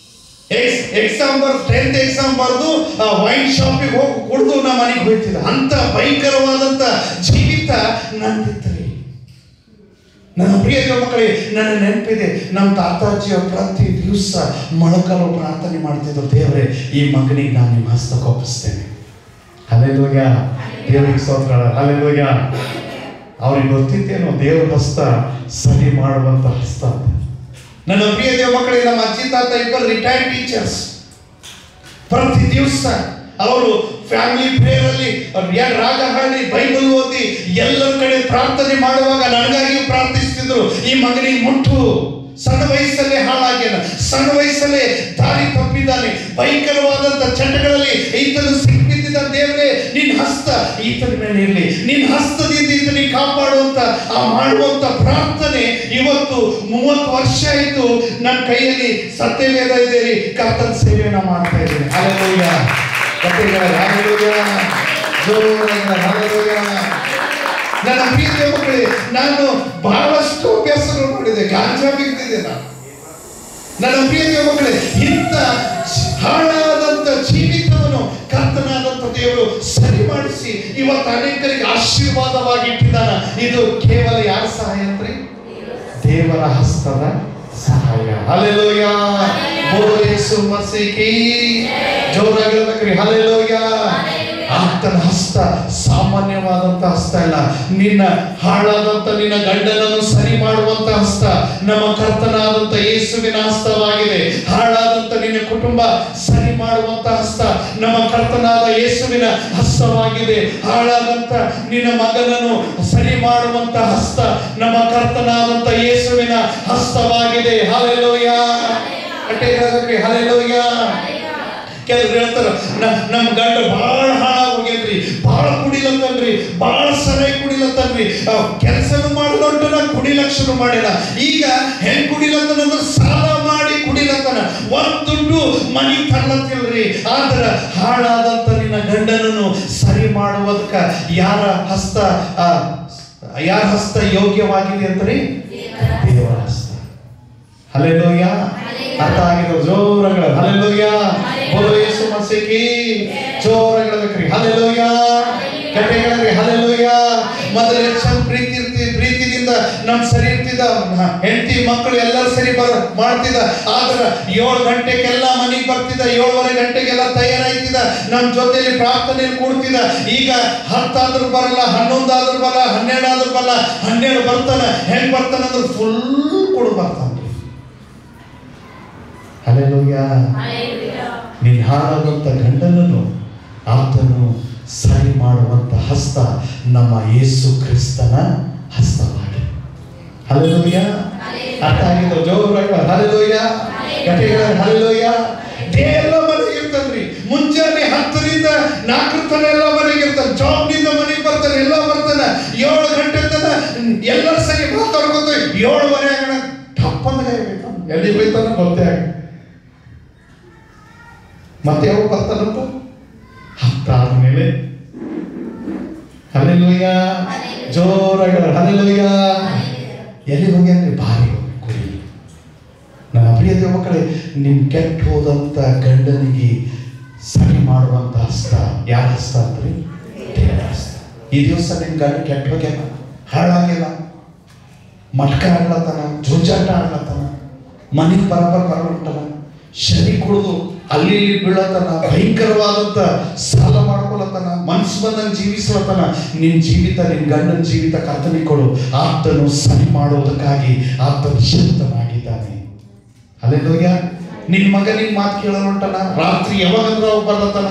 ಎಕ್ಸಾಮ್ 10th ಎಕ್ಸಾಮ್ ಬರೆದು ವೈನ್ ಶಾಪಿಗೆ ಹೋಗಿ ಕುಡಿದು ನಮ್ಮ ಮನೆಗೆ ಹೋಗ್ತಿದ್ದೆ. ಅಂತ ಭಯಂಕರವಾದಂತ ಜೀವಿತ ನಂದಿದ್ರಿ. ನನ್ನ ಪ್ರಿಯ ದೇವ ಮಕ್ಕಳೇ, ನನ್ನ ನೆನಪಿದೆ, ನಮ್ಮ ತಾತಾಜಿಯ ಪ್ರತಿ ದಿವಸ ಮೊಳಕಲು ಪ್ರಾರ್ಥನೆ ಮಾಡ್ತಿದ್ರು. ದೇವರೇ, ಈ ಮಗನಿಗೆ ನಾನು ನಿಮ್ಮ ಹಸ್ತಕ್ಕೆ ಒಪ್ಪಿಸ್ತೇನೆ. ಹಲ್ಲೆಲೂಯ. ದೇವರಿಗೆ ಸ್ತೋತ್ರ. ಹಲ್ಲೆಲೂಯ. ಅವ್ರಿಗೆ ಗೊತ್ತಿತ್ತೇನೋ ದೇವರ ಹಸ್ತ ಸರಿ ಮಾಡುವಂತ ಹಸ್ತ. ನನ್ನ ಪ್ರಿಯ ದೇವ ಮಕ್ಕಳೇ, ನಮ್ಮ ಅಜ್ಜಿ ತಾತ ಇಬ್ಬರು ರಿಟೈರ್ಡ್ ಟೀಚರ್ಸ್. ಪ್ರತಿ ದಿವಸ ಅವರು ಫ್ಯಾಮಿಲಿ ಪ್ರೇಯರ್ ಅಲ್ಲಿ ರಾಗ ಹಾಡಿ ಬೈಬಲ್ ಓದಿ ಎಲ್ಲರ ಕಡೆ ಪ್ರಾರ್ಥನೆ ಮಾಡುವಾಗ ನನಗಾಗಿಯೂ ಪ್ರಾರ್ಥಿಸ್ತಿದ್ರು. ಈ ಮಗನಿಗೆ ಮುಟ್ಟು, ಸಣ್ಣ ವಯಸ್ಸಲ್ಲೇ ಹಾಳಾಗ್ಯಾನ, ಸಣ್ಣ ವಯಸ್ಸಲ್ಲೇ ದಾರಿ ತಪ್ಪಿದ್ದಾನೆ, ಭಯಂಕರವಾದಂತ ಚಟಗಳಲ್ಲಿ ಈತನು ಸಿಕ್ಕಿದ್ದ ಕೂಡಿಸಿದ ದೇವರೇ, ನಿನ್ನ ಹಸ್ತ ಈತನ ಮೇಲೆ ಇರಲಿ, ನಿನ್ನ ಹಸ್ತದಿಂದ ಈತನಿಗೆ ಕಾಪಾಡುವಂತ ಆ ಮಾಡುವಂತ ಪ್ರಾರ್ಥನೆ ಇವತ್ತು 30 ವರ್ಷ ಆಯಿತು ನನ್ನ ಕೈಯಲ್ಲಿ ಸತ್ಯವೇದ ಇದೆ ರೀ, ಕರ್ತನ ಸೇವೆಯನ್ನ ಮಾಡ್ತಾ ಇದ್ದೇನೆ. Hallelujah, hallelujah, hallelujah. ನನ್ನ ಪ್ರೀತಿಯ ಮಕ್ಕಳೇ, ನಾನು ಬಹಳಷ್ಟು ಅಭ್ಯಾಸಗಳು ಮಾಡಿದೆ, ಗಾಂಜಾ ಬಿದ್ದಿದೆ ನಾನು. ನನ್ನ ಪ್ರೀತಿಯ ಮಕ್ಕಳೇ, ಇಂಥ ಹಾಳಾದಂತ ಜೀವಿತವನ್ನು ಕರ್ತನಾದಂತ ದೇವರು ಸರಿ ಮಾಡಿಸಿ ಇವತ್ತು ಅನೇಕರಿಗೆ ಆಶೀರ್ವಾದವಾಗಿ ಇಟ್ಟಿದ್ದಾನ. ಇದು ಕೇವಲ ಯಾರ ಸಹಾಯ ಅಂದ್ರೆ ದೇವರ ಹಸ್ತದ ಸಹಾಯ. ಹಲ್ಲೆಲೂಯಾ, ಬೋಲೋ ಯೇಸು ಮಸೀಹಿ, ಜೋರಾಗಿ ಹೇಳ್ಬೇಕ್ರಿ ಹಲ್ಲೆಲೂಯಾ. ಆತನ ಹಸ್ತ ಸಾಮಾನ್ಯವಾದಂತ ಹಸ್ತ ಇಲ್ಲ. ನಿನ್ನ ಹಾಳಾದಂತ ನಿನ್ನ ಗಂಡನನ್ನು ಸರಿ ಮಾಡುವಂತ ಹಸ್ತ ನಮ್ಮ ಕರ್ತನಾದಂತ ಯೇಸುವಿನ ಹಸ್ತವಾಗಿದೆ. ಹಾಳಾದಂತ ನಿನ್ನ ಕುಟುಂಬ ಸರಿ ಮಾಡುವಂತ ಹಸ್ತ ನಮ್ಮ ಕರ್ತನಾದ ಯೇಸುವಿನ ಹಸ್ತವಾಗಿದೆ. ಹಾಳಾದಂತ ನಿನ್ನ ಮಗನನ್ನು ಸರಿ ಮಾಡುವಂತ ಹಸ್ತ ನಮ್ಮ ಕರ್ತನಾದಂತ ಯೇಸುವಿನ ಹಸ್ತವಾಗಿದೆ. Hallelujah, hallelujah. ಕೆಲವ್ರು ಹೇಳ್ತಾರ, ನಮ್ ಗಂಡ ಬಹಳ ಹಾಳಾಗೋಗ್ಯನ್ರಿ, ಬಹಳ ಕುಡಿಲತ್ತನ್ರಿ, ಬಹಳ ಸರಿಯಾಗಿ ಕುಡಿಲತ್ತನ್ರಿ, ಕೆಲಸನು ಮಾಡಿದೊಂಟನ ಕುಡಿಲಕ್ಷನು ಮಾಡಿಲ್ಲ. ಈಗ ಹೆಂಗ್ ಕುಡಿಲತ್ತನ ಸಾಲ ಮಾಡಿ ಕುಡಿಲತ್ತನ, ಒಂದ್ ದುಡ್ಡು ಮನಿ ತರ್ಲತ್ತಿಲ್ರಿ. ಆದ್ರ ಹಾಳಾದಂತ ನಿನ್ನ ಗಂಡನನ್ನು ಸರಿ ಮಾಡುವುದಕ್ಕ ಯಾರ ಹಸ್ತ ಯೋಗ್ಯವಾಗಿದೆ ಅಂತ್ರಿ? ದೇವರ ಹಸ್ತ. ಹಲ್ಲೆಲೂಯಾ, ಅರ್ಥ ಆಗಿರೋ ಜೋರಗಳ ಹಲ್ಲೆಲೂಯಾ, ಬೋಲೋ ಯೇಸು ಮಸೀಹಿ, ಜೋರಾಗಿ ಹೇಳ್ಬೇಕ್ರಿ ಹಲ್ಲೆಲೂಯಾ, ಕಟ್ಟೆಗಳರಿ ಹಲ್ಲೆಲೂಯಾ. ಮೊದಲ ಪ್ರೀತಿಯಿಂದ ನಮ್ ಸರಿ ಇರ್ತಿದ್ದ, ಹೆಂಡತಿ ಮಕ್ಕಳು ಎಲ್ಲರೂ ಸರಿ ಮಾಡ್ತಿದ್ದ. ಆದ್ರ 7 ಗಂಟೆಗೆಲ್ಲ ಮನೆಗೆ ಬರ್ತಿದ್ದ, 7:15 ಗಂಟೆಗೆಲ್ಲ ತಯಾರಾಯ್ತಿದ್ದ, ನಮ್ ಜೊತೆಯಲ್ಲಿ ಪ್ರಾರ್ಥನೆಯಲ್ಲಿ ಕೂಡ್ತಿದ್ದ. ಈಗ 10 ಆದ್ರೂ ಬರಲ್ಲ, 11 ಆದ್ರೂ ಬರಲ್ಲ, 12 ಆದ್ರೂ ಬರಲ್ಲ, 12 ಬರ್ತಾನ. ಹೆಂಗ್ ಬರ್ತಾನ ಅಂದ್ರೆ ಫುಲ್ ಕೊಡು ಬರ್ತಾನ. ಹಲ್ಲೆಲೂಯಾ. ನಿನ್ನ ಹಾಳಾದಂತ ಗಂಡನನ್ನು ಆತನು ಸರಿ ಮಾಡುವಂತ ಹಸ್ತ ನಮ್ಮ ಯೇಸು ಕ್ರಿಸ್ತನ ಹಸ್ತವಾಗಿದೆ. ಹಲ್ಲೆಲೂಯಾ, ಅರ್ಥ ಆಗಿದ್ದು ಜೋರಾಗಿ ಹಲ್ಲೆಲೂಯಾ, ಕಥೆಗಳ ಹಲ್ಲೆಲೂಯಾ. ಎಲ್ಲ ಮನೆಗೆ ಇರ್ತನ್ರಿ, ಮುಂಜಾನೆ 10ರಿಂದ 4 ತನ ಎಲ್ಲ ಮನೆಗೆ ಇರ್ತಾನೆ, ಜಾಬ್ನಿಂದ ಮನೆಗೆ ಬರ್ತಾನೆ, ಎಲ್ಲ ಬರ್ತಾನೆ. 7 ಗಂಟೆ ತನ ಎಲ್ಲರ ಸರಿ ಮಾತಾಡ್ಕೊತ 7:15 ಆಗೋಣ ಟಪ್ಪಂದ ಎಲ್ಲಿ ಹೋಯ್ತಾನ ಗೊತ್ತೇ ಆಗ. ಮತ್ತೆ ಯಾವಾಗ ಬರ್ತಾನಂತ 10 ಆದ್ಮೇಲೆ ಹಲ್ಲೆಲೂಯಾ, ಜೋರಾಗಿ ಹಲ್ಲೆಲೂಯಾ. ಎಲ್ಲಿ ಹೋಗಿ ಅಂದ್ರೆ ಬಾರಿ ಕುಡಿ. ನನ್ನ ಪ್ರಿಯ ದೇವ ಮಕ್ಕಳೇ, ನಿಮ್ ಕೆಟ್ಟ ಹೋದಂತ ಗಂಡನಿಗೆ ಸರಿ ಮಾಡುವಂತ ಹಸ್ತ ಯಾರ ಹಸ್ತ ಅಂದ್ರೆ ದೇವರ ಹಸ್ತ. ಈ ದಿವಸ ನಿಮ್ ಗಂಡ ಕೆಟ್ಟ ಹೋಗ್ಯಾನ, ಹಾಳಾಗ್ಯಾನ, ಮಟ್ಕ ಆಡ್ಲತ್ತಾನ, ಜೂಜಾಟ ಆಡ್ಲತ್ತಾನ, ಮನೆಗೆ ಬರಬರ್ತಾನ, ಶನಿ ಕುಡಿದು ಅಲ್ಲಿ ಇಲ್ಲಿ ಬೀಳತನ, ಭಯಂಕರವಾದಂತ ಸಾಲ ಮಾಡ್ಕೊಳತನ, ಮನ್ಸು ಬಂದಂಗೆ ಜೀವಿಸ್ಲತನ. ನಿನ್ ಜೀವಿತ, ನಿನ್ ಗಂಡನ ಜೀವಿತ ಕರ್ತನಿಗೆ ಕೊಡು. ಆತನು ಸರಿ ಮಾಡೋದಕ್ಕಾಗಿ ಆತನು ಶಕ್ತನಾಗಿದ್ದಾನೆ. ಹಲ್ಲೆಲೂಯಾ. ನಿನ್ ಮಗನಿಗೆ ಮಾತು ಕೇಳೋಂಟನ, ರಾತ್ರಿ ಯಾವಾಗಂದ್ರ ಅವ್ ಬರ್ಲತನ,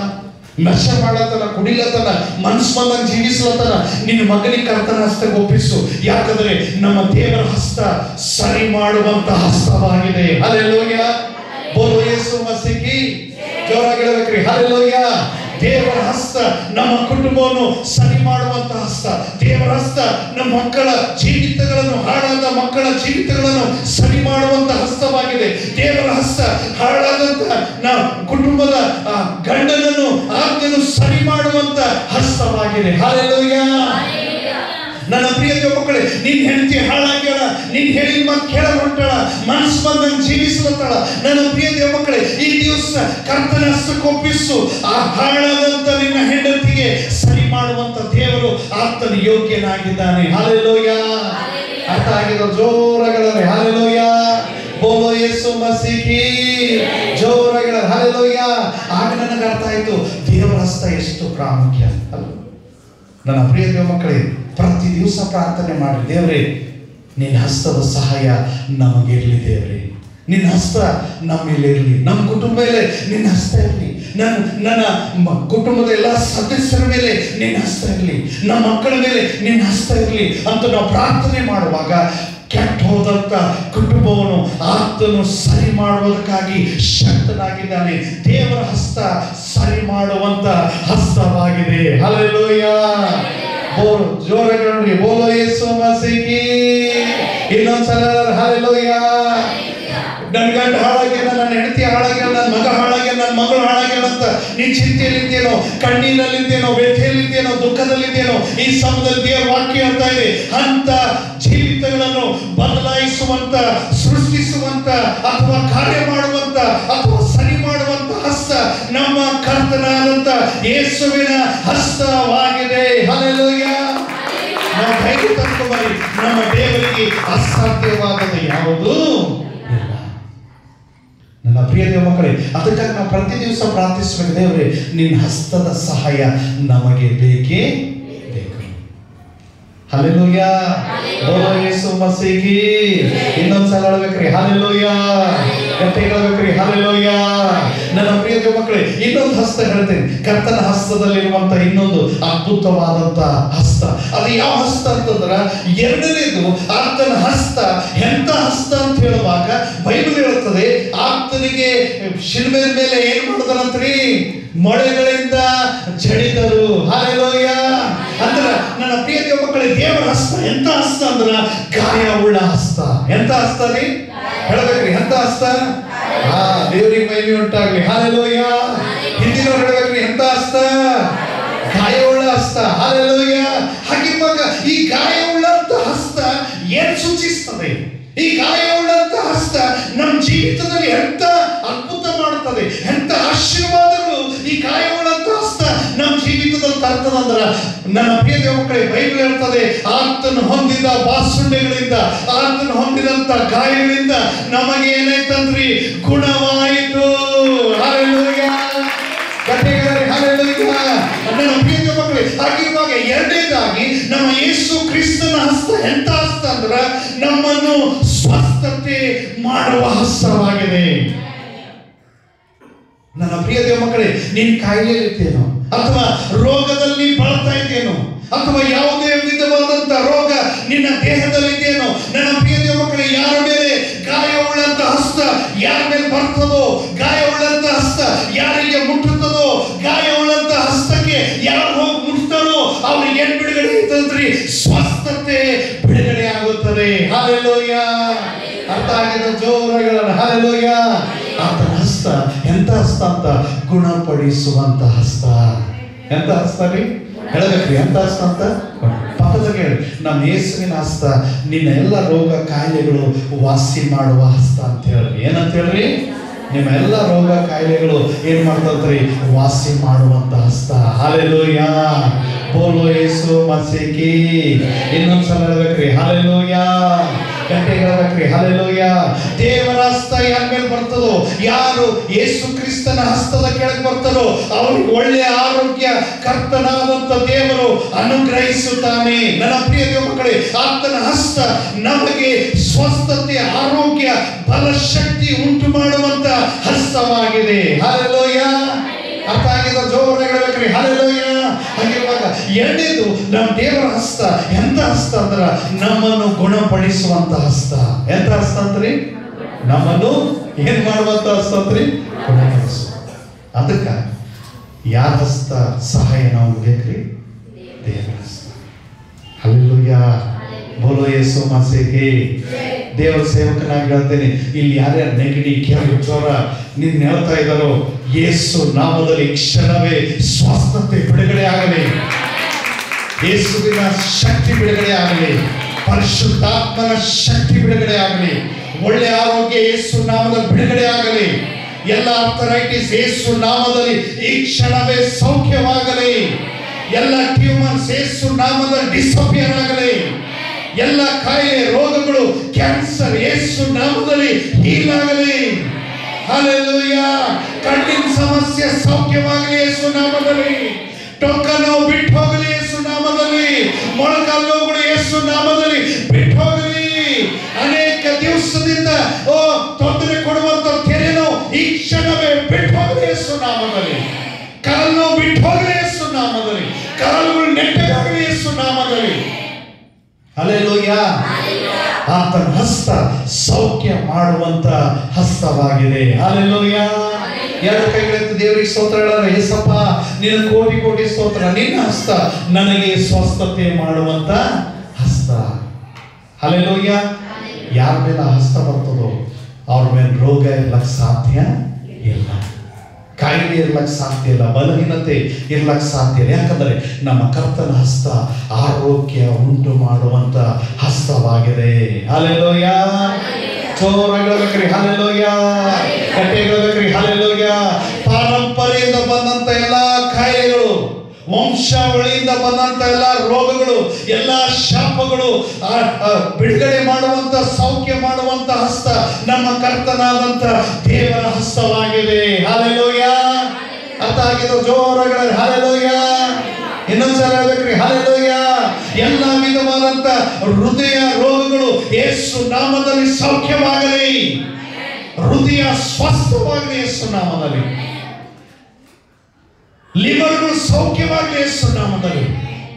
ನಶೆ ಮಾಡತನ, ಕುಡಿಲತನ, ಮನ್ಸು ಬಂದಂಗೆ ಜೀವಿಸ್ಲತನ. ನಿನ್ನ ಮಗನಿಗೆ ಕರ್ತನ ಹಸ್ತಕ್ಕೆ ಒಪ್ಪಿಸು. ಯಾಕಂದ್ರೆ ನಮ್ಮ ದೇವರ ಹಸ್ತ ಸರಿ ಮಾಡುವಂತ ಹಸ್ತವಾಗಿದೆ. ಹಲ್ಲೆಲೂಯಾ, ಬೋಲೋ ಯೇಸು ಮಸೀಹಿ, ಜೋರಾಗಿ ಹೇಳ್ಬೇಕ್ರಿ ಹಲ್ಲೆಲೂಯಾ. ದೇವರ ಹಸ್ತ ನಮ್ಮ ಕುಟುಂಬವನ್ನು ಸರಿ ಮಾಡುವಂತ ಹಸ್ತ. ದೇವರ ಹಸ್ತ ನಮ್ಮ ಮಕ್ಕಳ ಜೀವಿತಗಳನ್ನು, ಹಾಳಾದ ಮಕ್ಕಳ ಜೀವಿತಗಳನ್ನು ಸರಿ ಮಾಡುವಂತ ಹಸ್ತವಾಗಿದೆ. ದೇವರ ಹಸ್ತ ಹಾಳಾದಂತ ಕುಟುಂಬದ ಗಂಡನನ್ನು ಆತನು ಸರಿ ಮಾಡುವಂತ ಹಸ್ತವಾಗಿದೆ. ಹಲ್ಲೆಲೂಯಾ. ನನ್ನ ಪ್ರಿಯ ಮಕ್ಕಳೇ, ನಿನ್ ಹೆಂಡತಿ ಹಾಳಾಗ್ಯಾಳ, ನೀನ್ ಹೇಳಿದ ಮಾತು ಕೇಳಲು ಹೊಂಟಾಳ, ಮನಸ್ಸು ಬಂದಂಗೆ ಜೀವಿಸ್ಲತ್ತಾಳ. ನನ್ನ ಪ್ರಿಯ ಮಕ್ಕಳೇ, ಈ ದಿವಸ ಕರ್ತನ ಹಸ್ತಕ್ಕೆ ಒಪ್ಪಿಸು. ಆ ಹಾಳಾದಂತ ನಿನ್ನ ಹೆಂಡತಿಗೆ ಸರಿ ಮಾಡುವಂತ ದೇವರು ಆತನ ಯೋಗ್ಯನಾಗಿದ್ದಾನೆ. ಹಲ್ಲೆಲೂಯಾ. ಅರ್ಥ ಆಗಿರೋ ಜೋರಗಳೇ ಹಲ್ಲೆಲೂಯಾ, ಬೋಲೋ ಯೇಸು ಮಸೀಹಿ, ಜೋರಗಳ ಹಲ್ಲೆಲೂಯಾ. ಆಗ ನನಗೆ ಅರ್ಥ ಆಯ್ತು ದೇವರ ಹಸ್ತ ಎಷ್ಟು ಪ್ರಾಮುಖ್ಯ. ನನ್ನ ಪ್ರಿಯ ಮಕ್ಕಳೇ, ಪ್ರತಿ ದಿವಸ ಪ್ರಾರ್ಥನೆ ಮಾಡಿ, ದೇವರೇ ನಿನ್ನ ಹಸ್ತದ ಸಹಾಯ ನಮಗಿರಲಿ, ದೇವರೇ ನಿನ್ನ ಹಸ್ತ ನಮ್ಮ ಮೇಲೆ ಇರಲಿ, ನಮ್ಮ ಕುಟುಂಬ ಮೇಲೆ ನಿನ್ನ ಹಸ್ತ ಇರಲಿ, ನನ್ನ ಕುಟುಂಬದ ಎಲ್ಲ ಸದಸ್ಯರ ಮೇಲೆ ನಿನ್ನ ಹಸ್ತ ಇರಲಿ, ನಮ್ಮ ಮಕ್ಕಳ ಮೇಲೆ ನಿನ್ನ ಹಸ್ತ ಇರಲಿ ಅಂತ ನಾವು ಪ್ರಾರ್ಥನೆ ಮಾಡುವಾಗ ಕೆಟ್ಟು ಹೋದಂತ ಕುಟುಂಬವನ್ನು ಆತನು ಸರಿ ಮಾಡುವುದಕ್ಕಾಗಿ ಶಕ್ತನಾಗಿದ್ದಾನೆ. ದೇವರ ಹಸ್ತ ಸರಿ ಮಾಡುವಂತ ಹಸ್ತವಾಗಿದೆ. ಹಲ್ಲೆಲೂಯಾ. ಬೋಲು ಜೋರಾಗಿ ನೋಡ್ರಿ, ಬೋಲೋ ಯೇಸು ಮಸೀಹಿ. ಇನ್ನೊಂದ್ಸಲ ಹಲ್ಲೆಲೂಯಾ. ನನ್ನ ಗಂಡ ಹಾಳಾಗ್ಯಾನ, ನನ್ನ ಹೆಂಡತಿ ಹಾಳಾಗ್ಯಾನ, ನನ್ನ ಮಗ ಹಾಳಾಗ್ಯಾನ, ನನ್ನ ಮಗಳು ಹಾಳಾಗ್ಯಾನ ಅಂತ ನೀನ್ ಚಿಂತೆಯಲ್ಲಿದ್ದೇನೋ, ಕಣ್ಣೀರಲ್ಲಿದ್ದೇನೋ, ವ್ಯಥೆಯಲ್ಲಿದ್ದೇನೋ, ದುಃಖದಲ್ಲಿದ್ದೇನೋ, ಈ ಸಮಯದಲ್ಲಿ ದೇವರ ವಾಕ್ಯ ಅಂತ ಇದೆ, ಅಂತ ಜೀವಿತಗಳನ್ನು ಬದಲಾಯಿಸುವಂತ, ಸೃಷ್ಟಿಸುವಂತ ಅಥವಾ ಕಾರ್ಯ ಮಾಡುವಂತ ಅಥವಾ ಸರಿ ಮಾಡುವಂತ ಹಸ್ತ ನಮ್ಮ ಕರ್ತನಾದಂತ ಯೇಸುವಿನ ಹಸ್ತವಾಗಿದೆ. ಹಲ್ಲೆಲೂಯಾ. ನಾವು ಧೈರ್ಯ ತಂದುಕೊಳ್ಳಿ, ನಮ್ಮ ದೇವರಿಗೆ ಅಸಾಧ್ಯವಾದದ್ದು ಯಾವುದೂ ಇಲ್ಲ. ನನ್ನ ಪ್ರಿಯ ದೇವ ಮಕ್ಕಳೇ, ಅದಕ್ಕಾಗಿ ನಾವು ಪ್ರತಿ ದಿವಸ ಪ್ರಾರ್ಥಿಸಬೇಕು, ದೇವರೇ ನಿನ್ನ ಹಸ್ತದ ಸಹಾಯ ನಮಗೆ ಬೇಕೇ ಬೇಕು. ಹಲ್ಲೆಲೂಯಾ. ಬೋಲೋ ಯೇಸು ಮಸೀಹಿ. ಇನ್ನೊಂದ್ಸಲ ಹೇಳ್ಬೇಕ್ರಿ, ಹಲ್ಲೆಲೂಯಾ. ಗಟ್ಟಿ ಹೇಳ್ಬೇಕ್ರಿ, ಹಲ್ಲೆಲೂಯಾ. ನನ್ನ ಪ್ರಿಯ ದೇವ ಮಕ್ಕಳೇ, ಇನ್ನೊಂದು ಹಸ್ತ ಹೇಳ್ತೇನೆ. ಕರ್ತನ ಹಸ್ತದಲ್ಲಿರುವಂತ ಇನ್ನೊಂದು ಅದ್ಭುತವಾದಂತ ಹಸ್ತ. ಅದು ಯಾವ ಹಸ್ತ ಅಂತಂದ್ರ, ಎರಡನೇದು ಆತನ ಹಸ್ತ. ಎಂತ ಹಸ್ತ ಅಂತ ಹೇಳುವಾಗ ಬೈಬಲ್ ಹೇಳುತ್ತದೆ, ಆತನಿಗೆ ಶಿಲ್ಬೆ ಮೇಲೆ ಏನ್ ಮಾಡಿದರಂತ್ರಿ, ಮೊಳೆಗಳಿಂದ ಜಡಿದರು. ಹಲ್ಲೆಲೂಯಾ. ಅಂದ್ರ ನನ್ನ ಪ್ರಿಯ ದೇವ ಮಕ್ಕಳೇ, ದೇವರ ಹಸ್ತ ಎಂತ ಹಸ್ತ ಅಂದ್ರ ಗಾಯ ಉಳ್ಳ ಹಸ್ತ. ಎಂತ ಹಸ್ತ ರೀ? ಹೇಳ್ಬೇಕ್ರಿ, ಎಂತ ಹಸ್ತ? ದೇವರಿಗೆ ಮಹಿಮೆ ಉಂಟಾಗ್ಲಿ. ಹಲ್ಲೆಲೂಯಾ. ಹಿಂದಿನವ್ರು ಹೇಳ್ಬೇಕ್ರಿ, ಎಂತ ಹಸ್ತ? ಗಾಯ ಉಳ್ಳ ಹಸ್ತ. ಹಲ್ಲೆಲೂಯಾ. ಹಾಗಿರುವಾಗ ಈ ಗಾಯ ಉಳ್ಳಂತ ಹಸ್ತ ಏನ್ ಸೂಚಿಸ್ತದೆ? ಈ ಗಾಯ ಉಳ್ಳಂತ ಹಸ್ತ ನಮ್ಮ ಜೀವಿತದಲ್ಲಿ ಎಂತ ಅದ್ಭುತ ಮಾಡುತ್ತದೆ, ಎಂತ ಆಶೀರ್ವಾದಗಳು ಈ ಗಾಯ ಉಳ್ಳಂತ ಹಸ್ತ ನಮ್ಮ ಜೀವಿತದಲ್ಲಿ ತರ್ತದಂದ್ರ, ನನ್ನ ಪ್ರಿಯ ದೇವ ಮಕ್ಕಳೇ, ಬೈಬಲ್ ಹೇಳ್ತದೆ, ಆತನು ಹೊಂದಿದ ಬಾಸುಂಡೆಗಳಿಂದ, ಆತನು ಹೊಂದಿದಂತ ಗಾಯಗಳಿಂದ ನಮಗೆ ಏನಾಯ್ತಂದ್ರಿ, ಗುಣವಾಯಿತು. ಹಲ್ಲೆಲೂಯಾ. ಕಥೆಗಾರರೇ, ಹಲ್ಲೆಲೂಯಾ. ನನ್ನ ಪ್ರಿಯ ದೇವ ಮಕ್ಕಳೇ, ಹಾಗಿರುವಾಗ ಎರಡನೇದಾಗಿ ನಮ್ಮ ಯೇಸು ಕ್ರಿಸ್ತನ ಹಸ್ತ ಎಂತ ಹಸ್ತ ಅಂದ್ರ ನಮ್ಮನ್ನು ಸ್ವಸ್ಥತೆ ಮಾಡುವ ಹಸ್ತವಾಗಿದೆ. ನನ್ನ ಪ್ರಿಯ ದೇವ ಮಕ್ಕಳೇ, ನೀನ್ ಕಾಯಿಲೆ ಇರ್ತೇನೋ ಅಥವಾ ರೋಗದಲ್ಲಿ ಬಳಲ್ತಾ ಇದ್ದೇನೋ ಅಥವಾ ಯಾವುದೇ ವಿಧವಾದಂತ ರೋಗ ನಿನ್ನ ದೇಹದಲ್ಲಿದ್ದೇನೋ, ನನ್ನ ಪ್ರಿಯ ದೇವ ಮಕ್ಕಳೇ, ಯಾರ ಮೇಲೆ ಗಾಯ ಉಳ್ಳಂತ ಹಸ್ತ ಯಾರ ಮೇಲೆ ಬರ್ತದೋ, ಗಾಯ ಉಳ್ಳಂತ ಹಸ್ತ ಯಾರಿಗೆ ಮುಟ್ಟುತ್ತದೋ, ಗಾಯ ಉಳ್ಳಂತ ಹಸ್ತಕ್ಕೆ ಯಾರು ಹೋಗಿ ಮುಟ್ತಾರೋ ಅವ್ರಿಗೆ ಏನ್ ಬಿಡುಗಡೆ ಆಯ್ತಂದ್ರಿ, ಸ್ವಸ್ಥತೆ ಬಿಡುಗಡೆ ಆಗುತ್ತದೆ. ಹಲ್ಲೆಲೂಯಾ. ಅರ್ಥ ಆಗಿದೆ? ಜೋರಗಳ ಹಲ್ಲೆಲೂಯಾ. ಆತನ ಹಸ್ತ ಎಂತ ಹಸ್ತ ಅಂತ, ಗುಣಪಡಿಸುವಂತ ಹಸ್ತ. ಎಂತ ಹಸ್ತ ರೀ? ಹೇಳಬೇಕ್ರಿ, ಎಂತ ಹಸ್ತ ಅಂತ? ಪಕ್ಕದಾಗ ಹೇಳಿ, ನಮ್ಮ ಯೇಸುವಿನ ಹಸ್ತ ನಿನ್ನ ಎಲ್ಲ ರೋಗ ಕಾಯಿಲೆಗಳು ವಾಸಿ ಮಾಡುವ ಹಸ್ತ ಅಂತ ಹೇಳ್ರಿ. ಏನಂತ ಹೇಳ್ರಿ? ನಿಮ್ಮ ಎಲ್ಲ ರೋಗ ಕಾಯಿಲೆಗಳು ಏನ್ ಮಾಡ್ತದ್ರಿ, ವಾಸಿ ಮಾಡುವಂತ ಹಸ್ತ. ಹಲ್ಲೆಲೂಯಾ. ಬೋಲೋ ಯೇಸು ಮಸೀಹಿ. ಇನ್ನೊಂದ್ಸಲ ಹೇಳ್ಬೇಕ್ರಿ, ಹಲ್ಲೆಲೂಯಾ. ಗಂಟೆ ಹೇಳ್ಬೇಕ್ರಿ, ಹಲ್ಲೆಲೂಯಾ. ದೇವರ ಹಸ್ತ ಯಾರ ಮೇಲೆ ಬರ್ತದೋ, ಯಾರು ಯೇಸು ಕ್ರಿಸ್ತನ ಹಸ್ತದ ಕೆಳಗೆ ಬರ್ತದೋ ಅವ್ರಿಗೆ ಒಳ್ಳೆಯ ಆರೋಗ್ಯ ಕರ್ತನಾದಂತ ದೇವರು ಅನುಗ್ರಹಿಸುತ್ತಾನೆ. ನನ್ನ ಪ್ರಿಯ ದೇವ ಮಕ್ಕಳೇ, ಆತನ ಹಸ್ತ ನಮಗೆ ಸ್ವಸ್ಥತೆ, ಆರೋಗ್ಯ, ಬಲ, ಶಕ್ತಿ ಉಂಟು ಮಾಡುವಂತ ಹಸ್ತವಾಗಿದೆ. ಹಲ್ಲೆಲೂಯಾ. ಅರ್ಥ ಆಗಿದೆ? ಜೋರಾಗಿ ಹೇಳ್ಬೇಕ್ರಿ, ಹಲ್ಲೆಲೂಯಾ. ಹಾಗಿರುವಾಗ ಎರಡನೇದು, ನಮ್ಮ ದೇವರ ಹಸ್ತ ಎಂತ ಹಸ್ತ ಅಂದ್ರ ನಮ್ಮನ್ನು ಗುಣಪಡಿಸುವಂತ ಹಸ್ತ. ಎಂತ ಹಸ್ತ ಅಂತ್ರಿ? ನಮ್ಮನ್ನು ಏನ್ ಮಾಡುವಂತ ಹಸ್ತ ಅಂತ್ರಿ? ಗುಣಪಡಿಸುವ. ಅದಕ್ಕ ಯಾರ ಹಸ್ತ ಸಹಾಯ ನಾವು ಬೇಕ್ರಿ? ದೇವರ ಹಸ್ತ. ಹಲ್ಲೆಲೂಯಾ. ಬೋಲೋ ಯೇಸು ಮಸೀಹಿ. ದೇವರ ಸೇವಕನಾಗಿ ಹೇಳ್ತೇನೆ, ಇಲ್ಲಿ ಯಾರ್ಯಾರು ನೆಗಡಿ, ಕೆಮ್ಮು, ಜ್ವರ ನಿನ್ನ ಹೇಳ್ತಾ ಇದ್ದಾರೋ, ಯೇಸು ನಾಮದಲ್ಲಿ ಕ್ಷಣವೇ ಸ್ವಸ್ಥತೆ ಬಿಡುಗಡೆ ಆಗಲಿ. ಯೇಸುವಿನ ಶಕ್ತಿ ಬಿಡುಗಡೆ ಆಗಲಿ. ಪರಿಶುದ್ಧಾತ್ಮನ ಶಕ್ತಿ ಬಿಡುಗಡೆ ಆಗಲಿ. ಒಳ್ಳೆ ಆರೋಗ್ಯ ಯೇಸು ನಾಮದಲ್ಲಿ ಬಿಡುಗಡೆ ಆಗಲಿ. ಎಲ್ಲ ಆರ್ಥರೈಟಿಸ್ ಯೇಸು ನಾಮದಲ್ಲಿ ಈ ಕ್ಷಣವೇ ಸೌಖ್ಯವಾಗಲಿ. ಎಲ್ಲ ಟ್ಯೂಮರ್ಸ್ ಯೇಸು ನಾಮದಲ್ಲಿ ಡಿಸಪಿಯರ್ ಆಗಲಿ. ಎಲ್ಲ ಕಾಯಿಲೆ, ರೋಗಗಳು, ಕ್ಯಾನ್ಸರ್ ಯೇಸು ನಾಮದಲ್ಲಿ ಹೀಲ್ ಆಗಲಿ. ಹಲ್ಲೆಲೂಯಾ. ಕಣ್ಣಿನ ಸಮಸ್ಯೆ ಸೌಖ್ಯವಾಗಲಿ ಯೇಸು ನಾಮದಲ್ಲಿ. ಟೊಕ್ಕ ನೋವು ಬಿಟ್ಟು ಹೋಗಲಿ ಯೇಸು ನಾಮದಲ್ಲಿ. ಮೊಳಕಾಲು ನೋವುಗಳು ಯೇಸು ನಾಮದಲ್ಲಿ ಬಿಟ್ಟು ಹೋಗಲಿ. ಅನೇಕ ದಿವಸದಿಂದ ತೊಂದರೆ ಕೊಡುವಂತ ಕೆರೆನೋ ಈ ಕ್ಷಣವೇ ಬಿಟ್ಟು ಹೋಗಲಿ ಯೇಸು ನಾಮದಲ್ಲಿ. ಕಾಲು ನೋವು ಬಿಟ್ಟು ಹೋಗಲಿ ಯೇಸು ನಾಮದಲ್ಲಿ. ಕಾಲುಗಳು ನೆಟ್ಟಗಾಗಲಿ ಯೇಸು ನಾಮದಲ್ಲಿ. ಹಲ್ಲೆಲೂಯಾ. ಆತನ ಹಸ್ತ ಸೌಖ್ಯ ಮಾಡುವಂತ ಹಸ್ತವಾಗಿದೆ. ಹಲ್ಲೆಲೂಯಾ. ಎರಡು ಕೈಗಳೆತ್ತು ದೇವರಿಗೆ ಸ್ತೋತ್ರ ಹೇಳೋಣ. ಯೇಸಪ್ಪ ನಿನ್ನ ಕೋಟಿ ಕೋಟಿ ಸ್ತೋತ್ರ, ನಿನ್ನ ಹಸ್ತ ನನಗೆ ಸ್ವಸ್ಥತೆ ಮಾಡುವಂತ ಹಸ್ತ. ಹಲ್ಲೆಲೂಯಾ. ಯಾರ ಮೇಲೆ ಹಸ್ತ ಬರ್ತದೋ ಅವ್ರ ಮೇಲೆ ರೋಗ ಇರ್ಲಕ್ ಸಾಧ್ಯ ಇಲ್ಲ, ಕಾಯಿಲೆ ಇರ್ಲಕ್ ಸಾಧ್ಯ ಇಲ್ಲ, ಬಲಹೀನತೆ ಇರ್ಲಕ್ ಸಾಧ್ಯ ಇಲ್ಲ. ಯಾಕಂದ್ರೆ ನಮ್ಮ ಕರ್ತನ ಹಸ್ತ ಆರೋಗ್ಯ ಉಂಟು ಮಾಡುವಂತ ಹಸ್ತವಾಗಿದೆ. ಹಲ್ಲೆಲೂಯಾ. ಜೋರಾಗಿ ಹೇಳ್ಬೇಕ್ರಿ ಹಲ್ಲೆಲೂಯಾ. ಗಟ್ಟಿಯಾಗಿ ಹೇಳ್ಬೇಕ್ರಿ ಹಲ್ಲೆಲೂಯಾ. ಪಾರಂಪರ್ಯದಿಂದ ಬಂದಂತ ಎಲ್ಲಾ ಕಾಯಿಲೆಗಳು, ವಂಶಾವಳಿಯಿಂದ ಬಂದಂತ ಎಲ್ಲ ರೋಗಗಳು, ಎಲ್ಲ ಶಾಪಗಳು ಬಿಡುಗಡೆ ಮಾಡುವಂತ ಸೌಖ್ಯ ಮಾಡುವಂತ ಹಸ್ತ ನಮ್ಮ ಕರ್ತನಾದಂತ ದೇವರ ಹಸ್ತವಾಗಿದೆ. ಹಲ್ಲೆಲೂಯಾ. ಅರ್ಥ ಆಗಿದ್ದು ಜೋರಾಗಿ ಹಲ್ಲೆಲೂಯಾ. ಇನ್ನೊಂದ್ಸಲ ಹೇಳ್ಬೇಕ್ರಿ ಹಲ್ಲೆಲೂಯಾ. ಎಲ್ಲ ವಿಧವಾದಂತ ಹೃದಯ ರೋಗಗಳು ಯೇಸು ನಾಮದಲ್ಲಿ ಸೌಖ್ಯವಾಗಲಿ, ಹೃದಯ ಸ್ವಸ್ಥವಾಗಲಿ ಯೇಸು ನಾಮದಲ್ಲಿ, ಲಿವರ್ಗಳು ಸೌಖ್ಯವಾಗಲಿ ಯೇಸು ನಾಮದಲ್ಲಿ,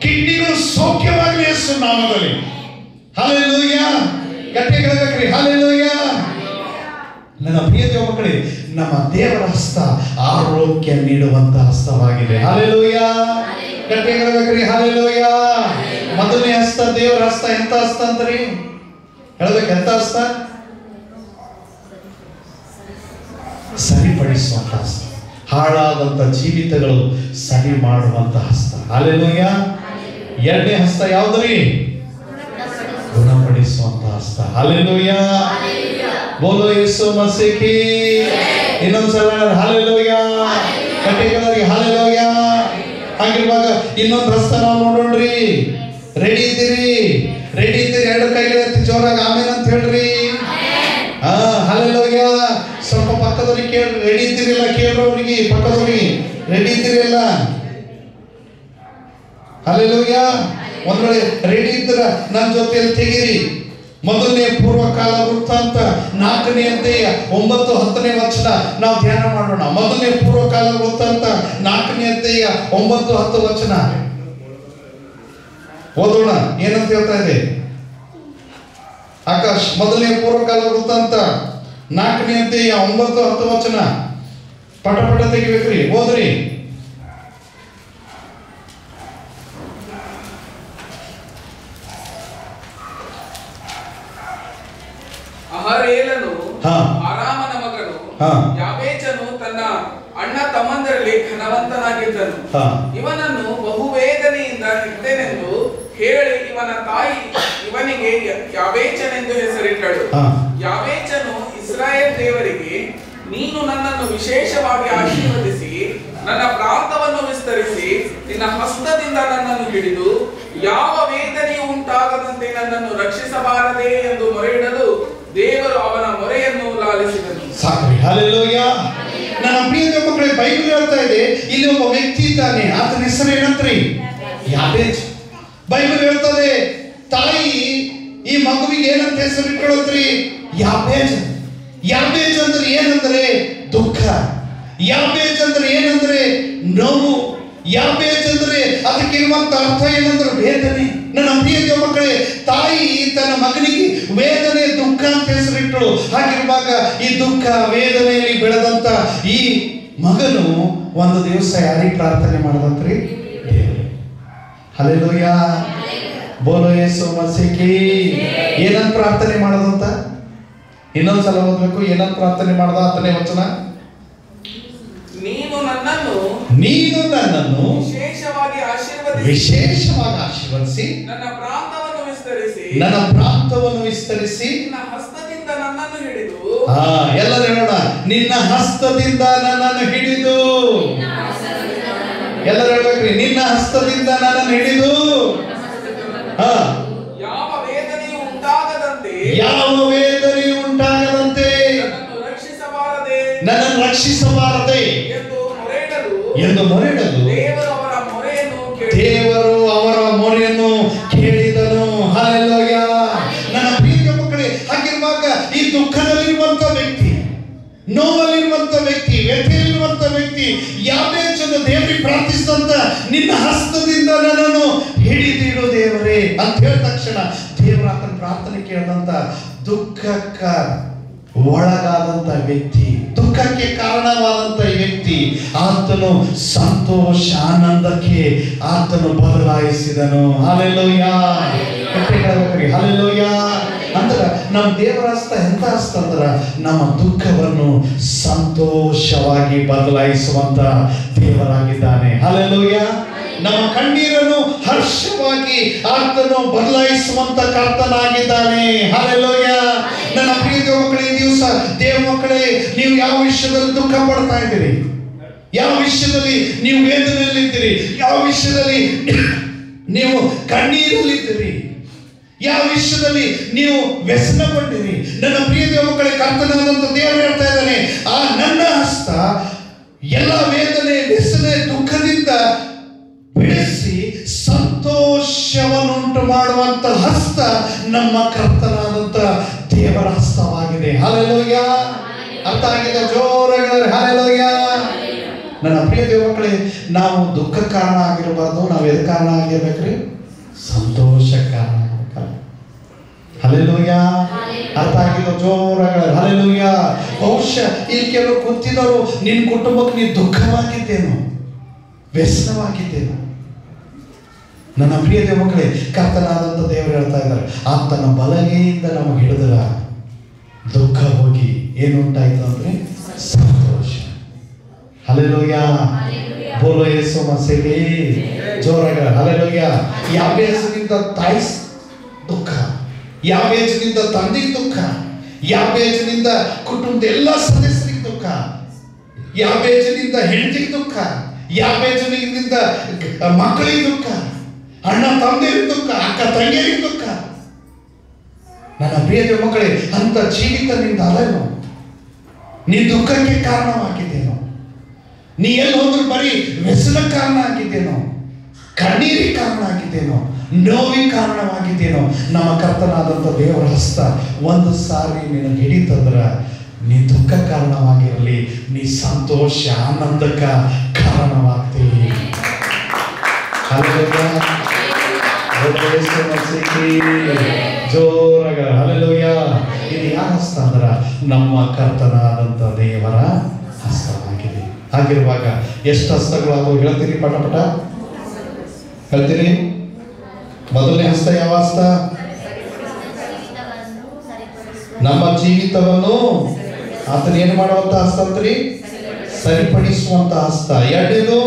ಕಿಡ್ನಿಗಳು ಸೌಖ್ಯವಾಗಲಿ ಯೇಸು ನಾಮದಲ್ಲಿ. ಹಲ್ಲೆಲೂಯಾ. ಗಟ್ಟಿ ಹೇಳಬೇಕ್ರಿ ಹಲ್ಲೆಲೂಯಾ. ನನ್ನ ಪ್ರಿಯ ದೇವ ಮಕ್ಕಳೇ, ನಮ್ಮ ದೇವರ ಹಸ್ತ ಆರೋಗ್ಯ ನೀಡುವಂತ ಹಸ್ತವಾಗಿದೆ. ಹಲ್ಲೆಲೂಯಾ. ಗಟ್ಟಿ ಹೇಳಬೇಕ್ರಿ ಹಲ್ಲೆಲೂಯಾ. ಮೊದಲನೇ ಹಸ್ತ ದೇವರ ಹಸ್ತ ಎಂತ ಹಸ್ತ ಅಂತ್ರಿ ಹೇಳ್ಬೇಕು? ಎಂತ ಹಸ್ತ? ಸರಿಪಡಿಸುವಂತ ಹಸ್ತ, ಹಾಳಾದಂತ ಜೀವಿತಗಳು ಸರಿ ಮಾಡುವಂತ ಹಸ್ತ. ಹಲ್ಲೆಲೂಯಾ. ಎರಡನೇ ಹಸ್ತ ಯಾವ್ದ್ರಿ? ಗುಣಪಡಿಸುವಂತ ಹಸ್ತ. ಹಲ್ಲೆಲೂಯಾ. ಬೋಲೋ ಯೇಸು ಮಸೀಹಿ. ಇನ್ನೊಂದ್ಸಲ ಹಲ್ಲೆಲೂಯಾ. ಕಟ್ಟಿಗಳಲ್ಲಿ ಹಲ್ಲೆಲೂಯಾ. ಹಾಗಿರುವಾಗ ಇನ್ನೊಂದು ಹಸ್ತ ನಾವು ನೋಡೋಣ್ರಿ. ರೆಡಿ ಇದ್ದೀರಿ? ರೆಡಿ ಇದ್ದೀರಿ? ಎರಡು ಕೈಗಳು ಎತ್ತಿ ಜೋರಾಗಿ ಆಮೇಲೆ ಅಂತ ಹೇಳ್ರಿ. ಹಲ್ಲೆಲೂಯಾ. ಸ್ವಲ್ಪ ಪಕ್ಕದವ್ರಿಗೆ ಕೇಳ್ರಿ. ರೆಡಿ ಇದ್ದೀರಿಲ್ಲ? ಕೇಳ್ರವ್ರಿಗೆ, ಪಕ್ಕದವ್ರಿಗೆ. ರೆಡಿ ಇದ್ದೀರಿಲ್ಲ? ಹಲ್ಲೆಲೂಯಾ. ಒಂದ್ ವೇಳೆ ರೆಡಿ ಇದ್ರ ನನ್ನ ಜೊತೆಯಲ್ಲಿ ತೆಗೀರಿ. ಮೊದಲನೇ ಪೂರ್ವಕಾಲ ವೃತ್ತಾಂತ 4ನೇ ಅಧ್ಯಾಯ 9, 10ನೇ ವಚನ ನಾವು ಧ್ಯಾನ ಮಾಡೋಣ. ಮೊದಲನೇ ಪೂರ್ವಕಾಲ ವೃತ್ತಾಂತ 4ನೇ ಅಧ್ಯಾಯ 9, 10 ವಚನ ಓದೋಣ. ಏನಂತ ಹೇಳ್ತಾ ಇದೆ ಆಕಾಶ್? ಮೊದಲನೇ ಪೂರ್ವಕಾಲ ವೃತ್ತಾಂತ 4ನೇ ಅಧ್ಯಾಯ 9, 10 ವಚನ ಪಟ ಪಟ ತೆಗಿಬೇಕ್ರಿ. ಓದ್ರಿ. ಅಹರೇಲನು ಆರಾಮನ ಮಗನು ಯಾಬೇಚನು ತನ್ನ ಅಣ್ಣ ತಮ್ಮಂದರಲ್ಲಿ ಘನವಂತನಾಗಿದ್ದನು. ಇವನನ್ನು ಬಹುವೇದನೆಯಿಂದ ಹೆತ್ತನೆಂದು ಹೇಳಿ ಇವನ ತಾಯಿ ಇವನಿಗೆ ಯಾಬೇಚನೆಂದು ಹೆಸರಿಟ್ಟಳು. ಯಾಬೇಚನು ಇಸ್ರಾಯೇಲ್ ದೇವರಿಗೆ, ನೀನು ನನ್ನನ್ನು ವಿಶೇಷವಾಗಿ ಆಶೀರ್ವದಿಸಿ ನನ್ನ ಪ್ರಾಂತವನ್ನು ವಿಸ್ತರಿಸಿ ನಿನ್ನ ಹಸ್ತದಿಂದ ನನ್ನನ್ನು ಹಿಡಿದು ಯಾವ ವೇದನೆಯೂ ಉಂಟಾಗದಂತೆ ನನ್ನನ್ನು ರಕ್ಷಿಸಬಾರದೆ ಎಂದು ಮೊರೆಯಿಡಲು ದೇವರು ಅವನ ಮೊರೆಯನ್ನು ಲಾಲಿಸಿದನು. ಸಾಕ್ರಿ. ಹಲ್ಲೆಲೂಯಾ. ನನ್ನ ಪ್ರಿಯ ಮಕ್ಕಳೇ, ಬೈಬಲ್ ಹೇಳ್ತಾ ಇದೆ ಇಲ್ಲಿ ಒಬ್ಬ ವ್ಯಕ್ತಿ ಇದ್ದಾನೆ. ಆತನ ಹೆಸರು ಏನಂತ್ರಿ? ಯಾಬೇಚ್. ಬೈಬಲ್ ಹೇಳ್ತದೆ ತಾಯಿ ಈ ಮಗುವಿಗೆ ಏನಂತ ಹೆಸರು ಇಟ್ಟಳಂತ್ರಿ? ಯಾಬೇಚ್. ಯಾಬೇಚ್ ಅಂದ್ರೆ ಏನಂದ್ರೆ ದುಃಖ. ಯಾಬೇಚ್ ಅಂದ್ರೆ ಏನಂದ್ರೆ ನೋವು. ಯಾಬೇಚ್ ಅಂದ್ರೆ ಅದಕ್ಕಿರುವಂತ ಅರ್ಥ ಏನಂದ್ರೆ ವೇದನೆ. ನನ್ನ ಪ್ರಿಯ ಮಕ್ಕಳೇ, ತಾಯಿ ತನ್ನ ಮಗನಿಗೆ ವೇದನೆ, ದುಃಖ ಅಂತ ಹೆಸರಿಟ್ಟಳು. ಹಾಗಿರುವಾಗ ಈ ದುಃಖ ವೇದನೆಯಲ್ಲಿ ಬೆಳೆದಂತ ಈ ಮಗನು ಒಂದು ದಿವಸ ಯಾರಿಗೆ ಪ್ರಾರ್ಥನೆ ಮಾಡದಂತ್ರಿ? ದೇವರೇ. ಹಲ್ಲೆಲೂಯಾ. ಬೋಲೋ ಯೇಸು ಮಸೀಹಿ. ಏನಂತ ಪ್ರಾರ್ಥನೆ ಮಾಡೋದಂತ? ಇನ್ನೊಂದ್ಸಲ ಓದ್ಬೇಕು. ಏನಂತ ಪ್ರಾರ್ಥನೆ ಮಾಡದ? 10ನೇ ವಚನ. ನೀನು ನನ್ನನ್ನು ವಿಶೇಷವಾಗಿ ಆಶೀರ್ವದಿಸಿ ನನ್ನ ಪ್ರಾಂತವನ್ನು ವಿಸ್ತರಿಸಿ ನಿನ್ನ ಹಸ್ತದಿಂದ ನನ್ನನ್ನು ಹಿಡಿದು. ಎಲ್ಲರೂ ಹೇಳೋಣ, ನಿನ್ನ ಹಸ್ತದಿಂದ ನನ್ನನ್ನು ಹಿಡಿದು. ಎಲ್ಲರೂ ಹೇಳ್ಬೇಕ್ರಿ, ನಿನ್ನ ಹಸ್ತದಿಂದ ನನ್ನನ್ನು ಹಿಡಿದು. ಯಾವ ವೇದನೆಯೂ ಉಂಟಾಗದಂತೆ ನನ್ನನ್ನು ರಕ್ಷಿಸಬಾರದೆ ಎಂದು ಮೊರೆಯಿಡಲು ದೇವರು ಅವರ ಮೊರೆಯನ್ನು ಕೇಳಿದನು. ಹಲ್ಲೆಲೂಯಾ. ನನ್ನ ಪ್ರಿಯ ಮಕ್ಕಳೇ, ಹಾಗಿರುವಾಗ ಈ ದುಃಖದಲ್ಲಿರುವಂತ ವ್ಯಕ್ತಿ, ನೋವಲ್ಲಿರುವಂತ ವ್ಯಕ್ತಿ, ವ್ಯಥೆಯಲ್ಲಿರುವಂತ ವ್ಯಕ್ತಿ ಯಾಬೇಚನು ದೇವರಿಗೆ ಪ್ರಾರ್ಥಿಸಿದಂತ ನಿನ್ನ ಹಸ್ತದಿಂದ ನನ್ನನ್ನು ಹಿಡಿದಿಡು ದೇವರೇ ಅಂತ ಹೇಳಿದ ತಕ್ಷಣ ದೇವರು ಆತನ ಪ್ರಾರ್ಥನೆ ಕೇಳಿದಂತ ದುಃಖಕ್ಕ ಒಳಗಾದಂತ ವ್ಯಕ್ತಿ, ದುಃಖಕ್ಕೆ ಕಾರಣವಾದಂತ ವ್ಯಕ್ತಿ, ಆತನು ಸಂತೋಷ ಆನಂದಕ್ಕೆ ಆತನು ಬದಲಾಯಿಸಿದನು. Hallelujah, hallelujah. ಅಂದ್ರ ನಮ್ಮ ದೇವರ ಹಸ್ತ ಎಂತ ಹಸ್ತ ಅಂದ್ರ ನಮ್ಮ ದುಃಖವನ್ನು ಸಂತೋಷವಾಗಿ ಬದಲಾಯಿಸುವಂತ ದೇವರಾಗಿದ್ದಾನೆ. ಹಲ್ಲೆಲೂಯಾ. ನಮ್ಮ ಕಣ್ಣೀರನ್ನು ಹರ್ಷವಾಗಿ ಆತನು ಬದಲಾಯಿಸುವಂತ ಕರ್ತನಾಗಿದ್ದಾನೆ. ಹಲ್ಲೆಲೂಯಾ. ನನ್ನ ಪ್ರಿಯ ದೇವ ಮಕ್ಕಳೇ, ಈ ದಿವಸ ದೇವ ಮಕ್ಕಳೇ, ನೀವು ಯಾವ ವಿಷಯದಲ್ಲಿ ದುಃಖ ಪಡ್ತಾ ಇದ್ದೀರಿ, ಯಾವ ವಿಷಯದಲ್ಲಿ ನೀವು ವೇದನೆಯಲ್ಲಿದ್ದೀರಿ, ಯಾವ ವಿಷಯದಲ್ಲಿ ನೀವು ಕಣ್ಣೀರಲ್ಲಿದ್ದೀರಿ, ಯಾವ ವಿಷಯದಲ್ಲಿ ನೀವು ವ್ಯಸನಗೊಂಡಿರಿ, ನನ್ನ ಪ್ರಿಯ ದೇವ ಮಕ್ಕಳೇ, ಕರ್ತನಾದಂತ ದೇವರು ಹೇಳ್ತಾ ಇದ್ದಾನೆ, ಆ ನನ್ನ ಹಸ್ತ ಎಲ್ಲ ವೇದನೆ, ವ್ಯಸನೆ, ದುಃಖದಿಂದ ಬಿಡಿಸಿ ಸಂತೋಷವನ್ನುಂಟು ಮಾಡುವಂತ ಹಸ್ತ ನಮ್ಮ ಕರ್ತನಾದಂತ ದೇವರ ಹಸ್ತವಾಗಿದೆ. ಹಲ್ಲೆಲೂಯಾ. ಅರ್ಥ ಆಗಿದೆ? ಜೋರಾಗಿ ಹಲ್ಲೆಲೂಯಾ. ನನ್ನ ಪ್ರಿಯ ದೇವ ಮಕ್ಕಳೇ, ನಾವು ದುಃಖ ಕಾರಣ ಆಗಿರಬಾರ್ದು. ನಾವು ಎದಕ್ಕೆ ಕಾರಣ ಆಗಿರ್ಬೇಕ್ರಿ? ಸಂತೋಷ ಕಾರಣ ಆಗಬೇಕಲ್ಲ. ಹಲ್ಲೆಲೂಯಾ. ಅರ್ಥ ಆಗಿದ್ದು? ಜೋರಾಗಿ ಹಲ್ಲೆಲೂಯಾ. ಬಹುಶಃ ಇಲ್ಲಿ ಕೆಲವರು ಕೂತಿದವರು, ನಿನ್ನ ಕುಟುಂಬಕ್ಕೆ ನೀನು ದುಃಖವಾಗಿದ್ದೇನು, ವ್ಯಸನವಾಗಿದ್ದೇನು? ನನ್ನ ಪ್ರಿಯ ದೇವ ಮಕ್ಕಳೇ, ಕರ್ತನಾದಂಥ ದೇವರು ಹೇಳ್ತಾ ಇದ್ದಾರೆ, ಆತನ ಬಲಗೈಯಿಂದ ನಮಗೆ ಹಿಡಿದ್ರ ದುಃಖ ಹೋಗಿ ಏನು ಉಂಟಾಯ್ತು ಅಂದ್ರೆ ಸಂತೋಷ. ಹಲ್ಲೆಲೂಯಾ. ಬೋಲೋ ಯೇಸು ಮಸೀಹಿ. ಜೋರಾಗ ಹಲ್ಲೆಲೂಯಾ. ಯಾಬೇಜನಿಂದ ತಾಯಿ ದುಃಖ, ಯಾಬೇಜನಿಂದ ತಂದೆಗೆ ದುಃಖ, ಯಾಬೇಜನಿಂದ ಕುಟುಂಬದ ಎಲ್ಲ ಸದಸ್ಯರಿಗೆ ದುಃಖ, ಯಾಬೇಜನಿಂದ ಹೆಂಡತಿಗೆ ದುಃಖ, ಯಾಬೇಜನಿಂದ ಮಕ್ಕಳಿಗೆ ದುಃಖ, ಅಣ್ಣ ತಮ್ಮದಿರಿಗೆ ದುಃಖ, ಅಕ್ಕ ತಂಗಿಯರಿಗೆ ದುಃಖ. ನನ್ನ ಪ್ರಿಯ ದೇವ ಮಕ್ಕಳೇ, ಅಂತ ಜೀವಿತ ನಿಂದ ಅಲ್ಲೇನೋ, ನೀ ದುಃಖಕ್ಕೆ ಕಾರಣವಾಗಿದ್ದೇನೋ, ನೀ ಎಲ್ಲಿ ಹೋದ್ರು ಬರೀ ವ್ಯಸನ ಕಾರಣ ಆಗಿದ್ದೇನೋ, ಕಣ್ಣೀರಿಗೆ ಕಾರಣ ಆಗಿದ್ದೇನೋ, ನೋವಿಗೆ ಕಾರಣವಾಗಿದ್ದೇನೋ, ನಮ್ಮ ಕರ್ತನಾದಂಥ ದೇವರ ಹಸ್ತ ಒಂದು ಸಾರಿ ನಿನಗೆ ಹಿಡಿತಂದ್ರ ನೀ ದುಃಖ ಕಾರಣವಾಗಿರಲಿ, ನೀ ಸಂತೋಷ ಆನಂದಕ್ಕ ಕಾರಣವಾಗ್ತೀವಿ. ಜೋರಾಗ ಹಲ್ಲೆಲೂಯಾ. ಇದು ಯಾರ ಹಸ್ತ ಅಂದ್ರ ನಮ್ಮ ಕರ್ತನಾದಂಥ ದೇವರ ಹಸ್ತವಾಗಿದೆ. ಹಾಗಿರುವಾಗ ಎಷ್ಟು ಹಸ್ತಗಳು ಹೇಳ್ತೀರಿ? ಪಟ ಪಟ ಹೇಳ್ತೀರಿ? ಮೊದಲನೇ ಹಸ್ತ ಯಾವ ಹಸ್ತ? ನಮ್ಮ ಜೀವಿತವನ್ನು ಆತನ ಏನು ಮಾಡುವಂತ ಹಸ್ತ ಅಂತ್ರಿ? ಸರಿಪಡಿಸುವಂತ ಹಸ್ತ. ಎರಡನೇದು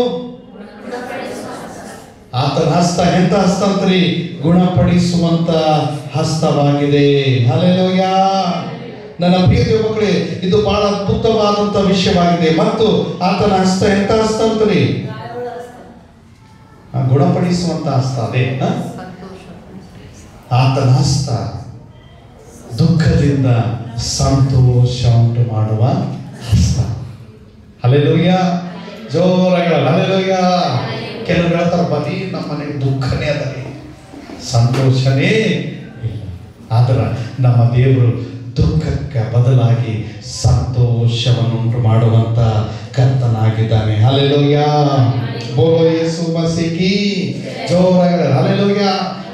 ಆತನ ಹಸ್ತ ಎಂತ ಹಸ್ತ ಅಂತ್ರಿ? ಗುಣಪಡಿಸುವಂತ ಹಸ್ತವಾಗಿದೆ. ಹಲ್ಲೆಲೂಯಾ. ನನ್ನ ಪ್ರಿಯ ದೇವ ಮಕ್ಕಳೇ, ಇದು ಬಹಳ ಅದ್ಭುತವಾದಂತ ವಿಷಯವಾಗಿದೆ. ಮತ್ತು ಆತನ ಹಸ್ತ ಎಂತ ಹಸ್ತ ಅಂತ್ರಿ? ಗುಣಪಡಿಸುವಂತ ಹಸ್ತ. ಅದೇ ಆತನ ಹಸ್ತ ದುಃಖದಿಂದ ಸಂತೋಷ ಉಂಟು ಮಾಡುವ ಹಸ್ತ. ಹಲ್ಲೆಲೂಯಾ. ಜೋರಾಗ ಹಲ್ಲೆಲೂಯಾ. ಕೆಲವರು ಹೇಳ್ತಾರೆ, ಬರೀ ನಮ್ಮ ಮನೆಗೆ ದುಃಖನೇ ಅದರಿ, ಸಂತೋಷನೇ ಇಲ್ಲ. ಆದ್ರೆ ನಮ್ಮ ದೇವರು ದುಃಖಕ್ಕೆ ಬದಲಾಗಿ ಸಂತೋಷವನ್ನುಂಟು ಮಾಡುವಂತ ಕರ್ತನಾಗಿದ್ದಾನೆ. ಹಲ್ಲೆಲೂಯಾ. ಬೋಲೋ ಯೇಸು ಮಸೀಹಿ. ಜೋರಾಗ ಹಲ್ಲೆಲೂಯಾ.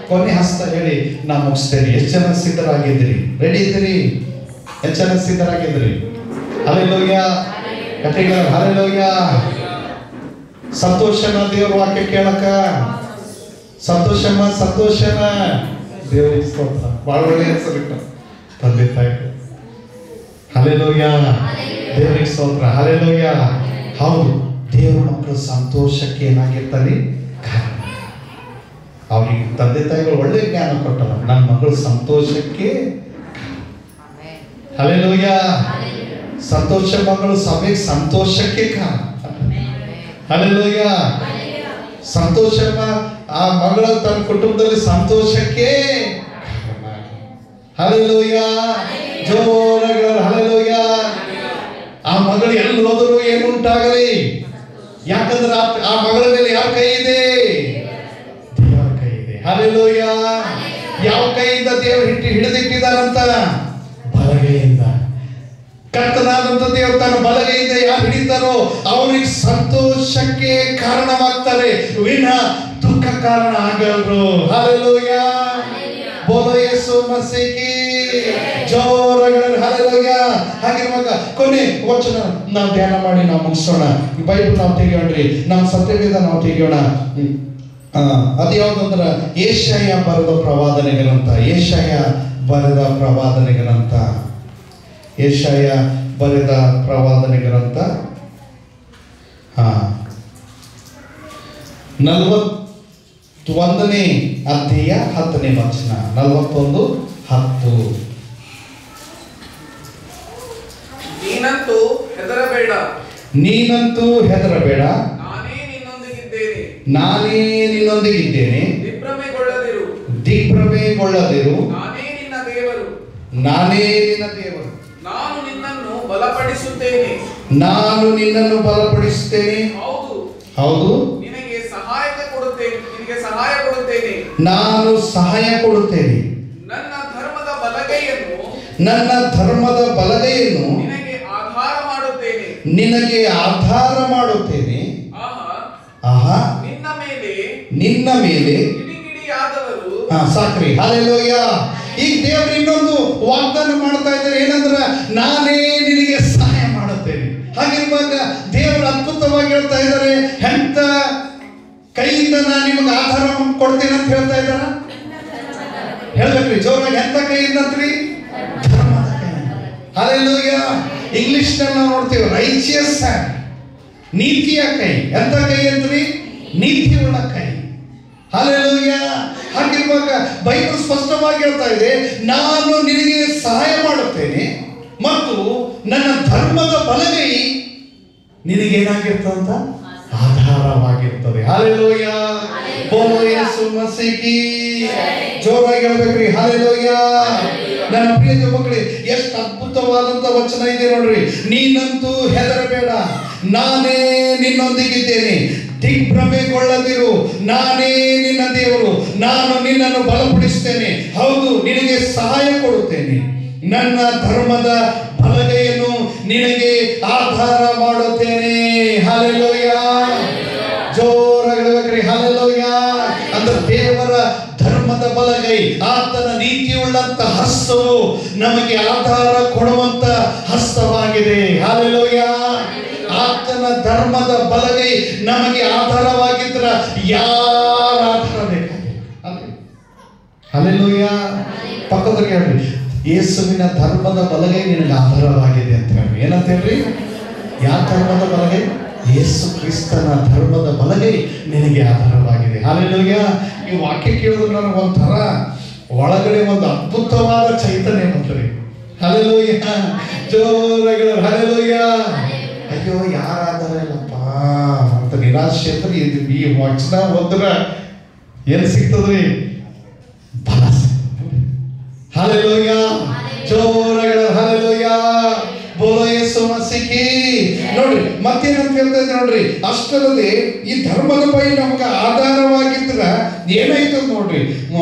ಕೊನೆ ಹಸ್ತ ಹೇಳಿ ನಾ ಮುಗಿಸ್ತೇನೆ. ಎಷ್ಟು ಜನ ಸಿದ್ಧರಾಗಿದ್ದೀರಿ? ರೆಡಿ ಇದ್ದೀರಿ? ಎಷ್ಟು ಜನ ಸಿದ್ಧರಾಗಿದ್ದೀರಿ? ಹಲ್ಲೆಲೂಯಾ. ಕಥೆಗಳ ಹಲ್ಲೆಲೂಯಾ. ಸಂತೋಷನ ದೇವರ ವಾಕ್ಯ ಕೇಳಕ ಸಂತೋಷನ ದೇವರಿಗೆ ಸ್ತೋತ್ರ. ಬಹಳ ಒಳ್ಳೆಯ ಹೆಸರಿಟ್ಟು ತಂದೆ ತಾಯಿ. ಹಲ್ಲೆಲೂಯಾ. ದೇವರಿಗೆ ಸ್ತೋತ್ರ. ಹಲ್ಲೆಲೂಯಾ. ಹೌದು, ದೇವರ ಮಕ್ಕಳು ಸಂತೋಷಕ್ಕೆ ಏನಾಗಿರ್ತಾರೆ? ಅವ್ರಿಗೆ ತಂದೆ ತಾಯಿಗಳು ಒಳ್ಳೆ ಜ್ಞಾನ ಕೊಟ್ಟಲ್ಲ, ನನ್ನ ಮಗಳು ಸಂತೋಷಕ್ಕೆ. ಹಲ್ಲೆಲೂಯಾ. ಸಂತೋಷ ಮಗಳು ಸಭೆಗೆ ಸಂತೋಷಕ್ಕೆ ಕಾರಣ. ಹಲ್ಲೆಲೂಯಾ. ಸಂತೋಷ ಆ ಮಗಳ ತನ್ನ ಕುಟುಂಬದಲ್ಲಿ ಸಂತೋಷಕ್ಕೆ. ಹಲ್ಲೆಲೂಯಾ. ಜೋರಾಗಿ ಹಲ್ಲೆಲೂಯಾ. ಆ ಮಗಳು ಎಲ್ಲಿ ಹೋದರೂ ಏನು ಉಂಟಾಗಲಿ, ಯಾಕಂದ್ರೆ ಆ ಮಗಳ ಮೇಲೆ ಯಾವ ಕೈ ಇದೆ? ದೇವರ ಕೈ ಇದೆ. ಹಲ್ಲೆಲೂಯಾ. ಯಾವ ಕೈಯಿಂದ ದೇವರು ಹಿಡಿದಿಟ್ಟಿದ್ದಾರಂತ? ಬಲಗೈಯಿಂದ. ಕರ್ತನಾದಂತ ದೇವರು ತನ್ನ ಬಲಗೈಯಿಂದ ಯಾರು ಹಿಡಿತಾರೋ ಅವರಿಗೆ ಸಂತೋಷಕ್ಕೆ ಕಾರಣವಾಗ್ತಾರೆ, ವಿನ ದುಃಖ ಕಾರಣ ಆಗಲ್ರು. ಹಲ್ಲೆಲೂಯಾ. ಬೋಲೋ ಯೇಸು ಯೇಸು ಮಸೀಹಿ ಜೋರಾಗಿ ಹಲ್ಲೆಲೂಯಾ. ಹಾಗಿರುವಾಗ ಕೊನೆ ವಚನ ನಾವು ಧ್ಯಾನ ಮಾಡಿ ನಾವು ಮುಗಿಸೋಣ. ಈ ಬೈಬಲ್ ನಾವು ತೆಗೆಯೋಣ್ರಿ, ನಮ್ಮ ಸತ್ಯವೇದ ನಾವು ತೆಗೆಯೋಣ. ಅದು ಯಾವುದಂದ್ರೆ ಯೆಶಾಯ ಬರೆದ ಪ್ರವಾದನೆ ಗ್ರಂಥ. ಯೆಶಾಯ ಬರೆದ ಪ್ರವಾದನೆ ಗ್ರಂಥ. ಯೆಶಾಯ ಬರೆದ ಪ್ರವಾದನೆ ಗ್ರಂಥ 41ನೇ ಅಧ್ಯಾಯ 10ನೇ ವಚನ. 41:10. ನೀನಂತೂ ಹೆದರಬೇಡ, ನೀನಂತೂ ಹೆದರಬೇಡ, ನಾನೇ ನಿನ್ನೊಂದಿಗಿದ್ದೇನೆ, ನಾನೇ ನಿನ್ನೊಂದಿಗಿದ್ದೇನೆ, ದಿಗ್ಭ್ರಮೆಗೊಳ್ಳದಿರು, ದಿಗ್ಭ್ರಮೆಗೊಳ್ಳದಿರು, ನಾನೇ ನಿನ್ನ ದೇವರು, ನಾನೇ ನಿನ್ನ ದೇವರು, ನಾನು ನಿನ್ನನ್ನು ಬಲಪಡಿಸುತ್ತೇನೆ, ನಾನು ನಿನ್ನನ್ನು ಬಲಪಡಿಸುತ್ತೇನೆ, ಹೌದು ಹೌದು ನಿನಗೆ ಸಹಾಯ ಕೊಡುತ್ತೇನೆ, ನಾನು ಸಹಾಯ ಕೊಡುತ್ತೇನೆ, ನನ್ನ ಧರ್ಮದ ಬಲಗೈಯನ್ನು, ನನ್ನ ಧರ್ಮದ ಬಲಗೈಯನ್ನು ನಿನಗೆ ಆಧಾರ ಮಾಡುತ್ತೇನೆ, ನಿನಗೆ ಆಧಾರ ಮಾಡುತ್ತೇನೆ. ಆಹಾ ನಿನ್ನ ಮೇಲೆ ಕಿಡಿಕಿಡಿಯಾದವರು. ಸಾಕ್ರಿ, ಹಲ್ಲೆಲೂಯಾ. ಈಗ ದೇವರು ಇನ್ನೊಂದು ವಾಗ್ದಾನ ಮಾಡ್ತಾ ಇದ್ದಾರೆ, ಏನಂದ್ರೆ ನಾನೇ ನಿನಗೆ ಸಹಾಯ ಮಾಡುತ್ತೇನೆ. ಹಾಗಿರುವಾಗ ದೇವರು ಅದ್ಭುತವಾಗಿ ಹೇಳ್ತಾ ಇದ್ದಾರೆ, ಎಂತ ಕೈಯಿಂದ ನಾನು ನಿಮಗೆ ಆಧಾರ ಕೊಡ್ತೇನೆ ಅಂತ ಹೇಳ್ತಾ ಇದ್ದಾರ. ಹೇಳ್ಬೇಕ್ರಿ ಜೋರಾಗಿ, ಎಂತ ಕೈಯಿಂದಂತ್ರಿ? ಧರ್ಮದ ಕೈ. ಹಲ್ಲೆಲೂಯಾ. ಇಂಗ್ಲಿಷ್ ನಲ್ಲಿ ನಾವು ನೋಡ್ತೀವಿ ರೈಚಿಯಸ್ ಹ್ಯಾಂಡ್, ನೀತಿಯ ಕೈ. ಎಂತ ಕೈ ಅಂತ್ರಿ? ನೀತಿಯುಳ್ಳ ಕೈ. ಹಲ್ಲೆಲೂಯಾ. ಹಾಗಿರುವಾಗ ಬೈಬಲ್ ಸ್ಪಷ್ಟವಾಗಿ ಹೇಳ್ತಾ ಇದೆ, ನಾನು ನಿನಗೆ ಸಹಾಯ ಮಾಡುತ್ತೇನೆ ಮತ್ತು ನನ್ನ ಧರ್ಮದ ಬಲಗೈ ನಿನಗೇನಾಗಿರ್ತಂತ ಆಧಾರವಾಗಿರ್ತದೆ. ಹಲ್ಲೆಲೂಯಾ. ಬೋಲೋ ಯೇಸು ಮಸೀಹಿ. ಜೋರಾಗಿ ಹೇಳ್ಬೇಕ್ರಿ, ಹಲ್ಲೆಲೂಯಾ. ನನ್ನ ಪ್ರಿಯ ಮಕ್ಕಳೇ, ಎಷ್ಟು ಅದ್ಭುತವಾದಂತ ವಚನ ಇದೆ ನೋಡ್ರಿ. ನೀನಂತೂ ಹೆದರಬೇಡ, ನಾನೇ ನಿನ್ನೊಂದಿಗಿದ್ದೇನೆ, ದಿಗ್ಭ್ರಮೆಗೊಳ್ಳದಿರು, ನಾನೇ ನಿನ್ನ ದೇವರು, ನಾನು ನಿನ್ನನ್ನು ಬಲಪಡಿಸುತ್ತೇನೆ, ಹೌದು ನಿನಗೆ ಸಹಾಯ ಕೊಡುತ್ತೇನೆ, ನನ್ನ ಧರ್ಮದ ಬಲಗೈಯನ್ನು ನಿನಗೆ ಆಧಾರ ಮಾಡುತ್ತೇನೆ. ಹಲ್ಲೆಲೂಯಾ. ಜೋರಾಗಿ ಹೇಳ್ಬೇಕ್ರಿ, ಹಲ್ಲೆಲೂಯಾ. ಅಂದ್ರೆ ದೇವರ ಧರ್ಮದ ಬಲಗೈ, ಆತನ ನೀತಿಯುಳ್ಳಂತ ಹಸ್ತವು ನಮಗೆ ಆಧಾರ ಕೊಡುವಂತ ಹಸ್ತವಾಗಿದೆ. ಹಲ್ಲೆಲೂಯಾ. ಆತನ ಧರ್ಮದ ಬಲಗೈ ನಮಗೆ ಆಧಾರವಾಗಿದ್ರ ಯಾರ ಆಧಾರ ಬೇಕಾಗಿಲ್ಲ. ಹಲ್ಲೆಲೂಯಾ. ಪಕ್ಕದಲ್ಲಿ ಹೇಳ್ರಿ, ಯೇಸುವಿನ ಧರ್ಮದ ಬಲಗೈ ನಿನಗೆ ಆಧಾರವಾಗಿದೆ ಅಂತ ಹೇಳ್ರಿ. ಏನಂತ ಹೇಳ್ರಿ? ಯಾವ ಧರ್ಮದ ಬಲಗೈ? ಯೇಸು ಕ್ರಿಸ್ತನ ಧರ್ಮದ ಬಲಗೈ ನಿನಗೆ ಆಧಾರವಾಗಿದೆ. ಹಲ್ಲೆಲೂಯಾ. ಈ ವಾಕ್ಯ ಕೇಳಿದ್ರೆ ನನಗೆ ಒಂಥರ ಒಳಗಡೆ ಒಂದು ಅದ್ಭುತವಾದ ಚೈತನ್ಯ ಬಂತ್ರಿ. ಹಲ್ಲೆಲೂಯಾ. ಜೋರಾಗಿ ಹಲ್ಲೆಲೂಯಾ. ಅಯ್ಯೋ ಯಾರ ಆಧಾರ ಇಲ್ಲಪ್ಪ ಅಂತ ನಿರಾಶೆ ಅಂದ್ರೆ ಈ ವಚನ ಓದಿದ್ರೆ ಏನ್ ಸಿಗ್ತದ್ರಿ? ಬಲ ಸಿಗ್ತದೆ. ಹಲ್ಲೆಲೂಯಾ. ಜೋರಾಗಿ ಹಲ್ಲೆಲೂಯಾ. ಬೋಲೋ ಯೇಸು ಮಸೀಹಿ. ನೋಡ್ರಿ ಮತ್ತೇನಂತ ಹೇಳ್ತಾ ಇದ್ದೆ ನೋಡ್ರಿ, ಅಷ್ಟಲ್ಲದೆ ಈ ಧರ್ಮದ ಬೈ ನಮ್ಗೆ ಆಧಾರವಾಗಿದ್ರ ಏನಾಯ್ತು ನೋಡ್ರಿ.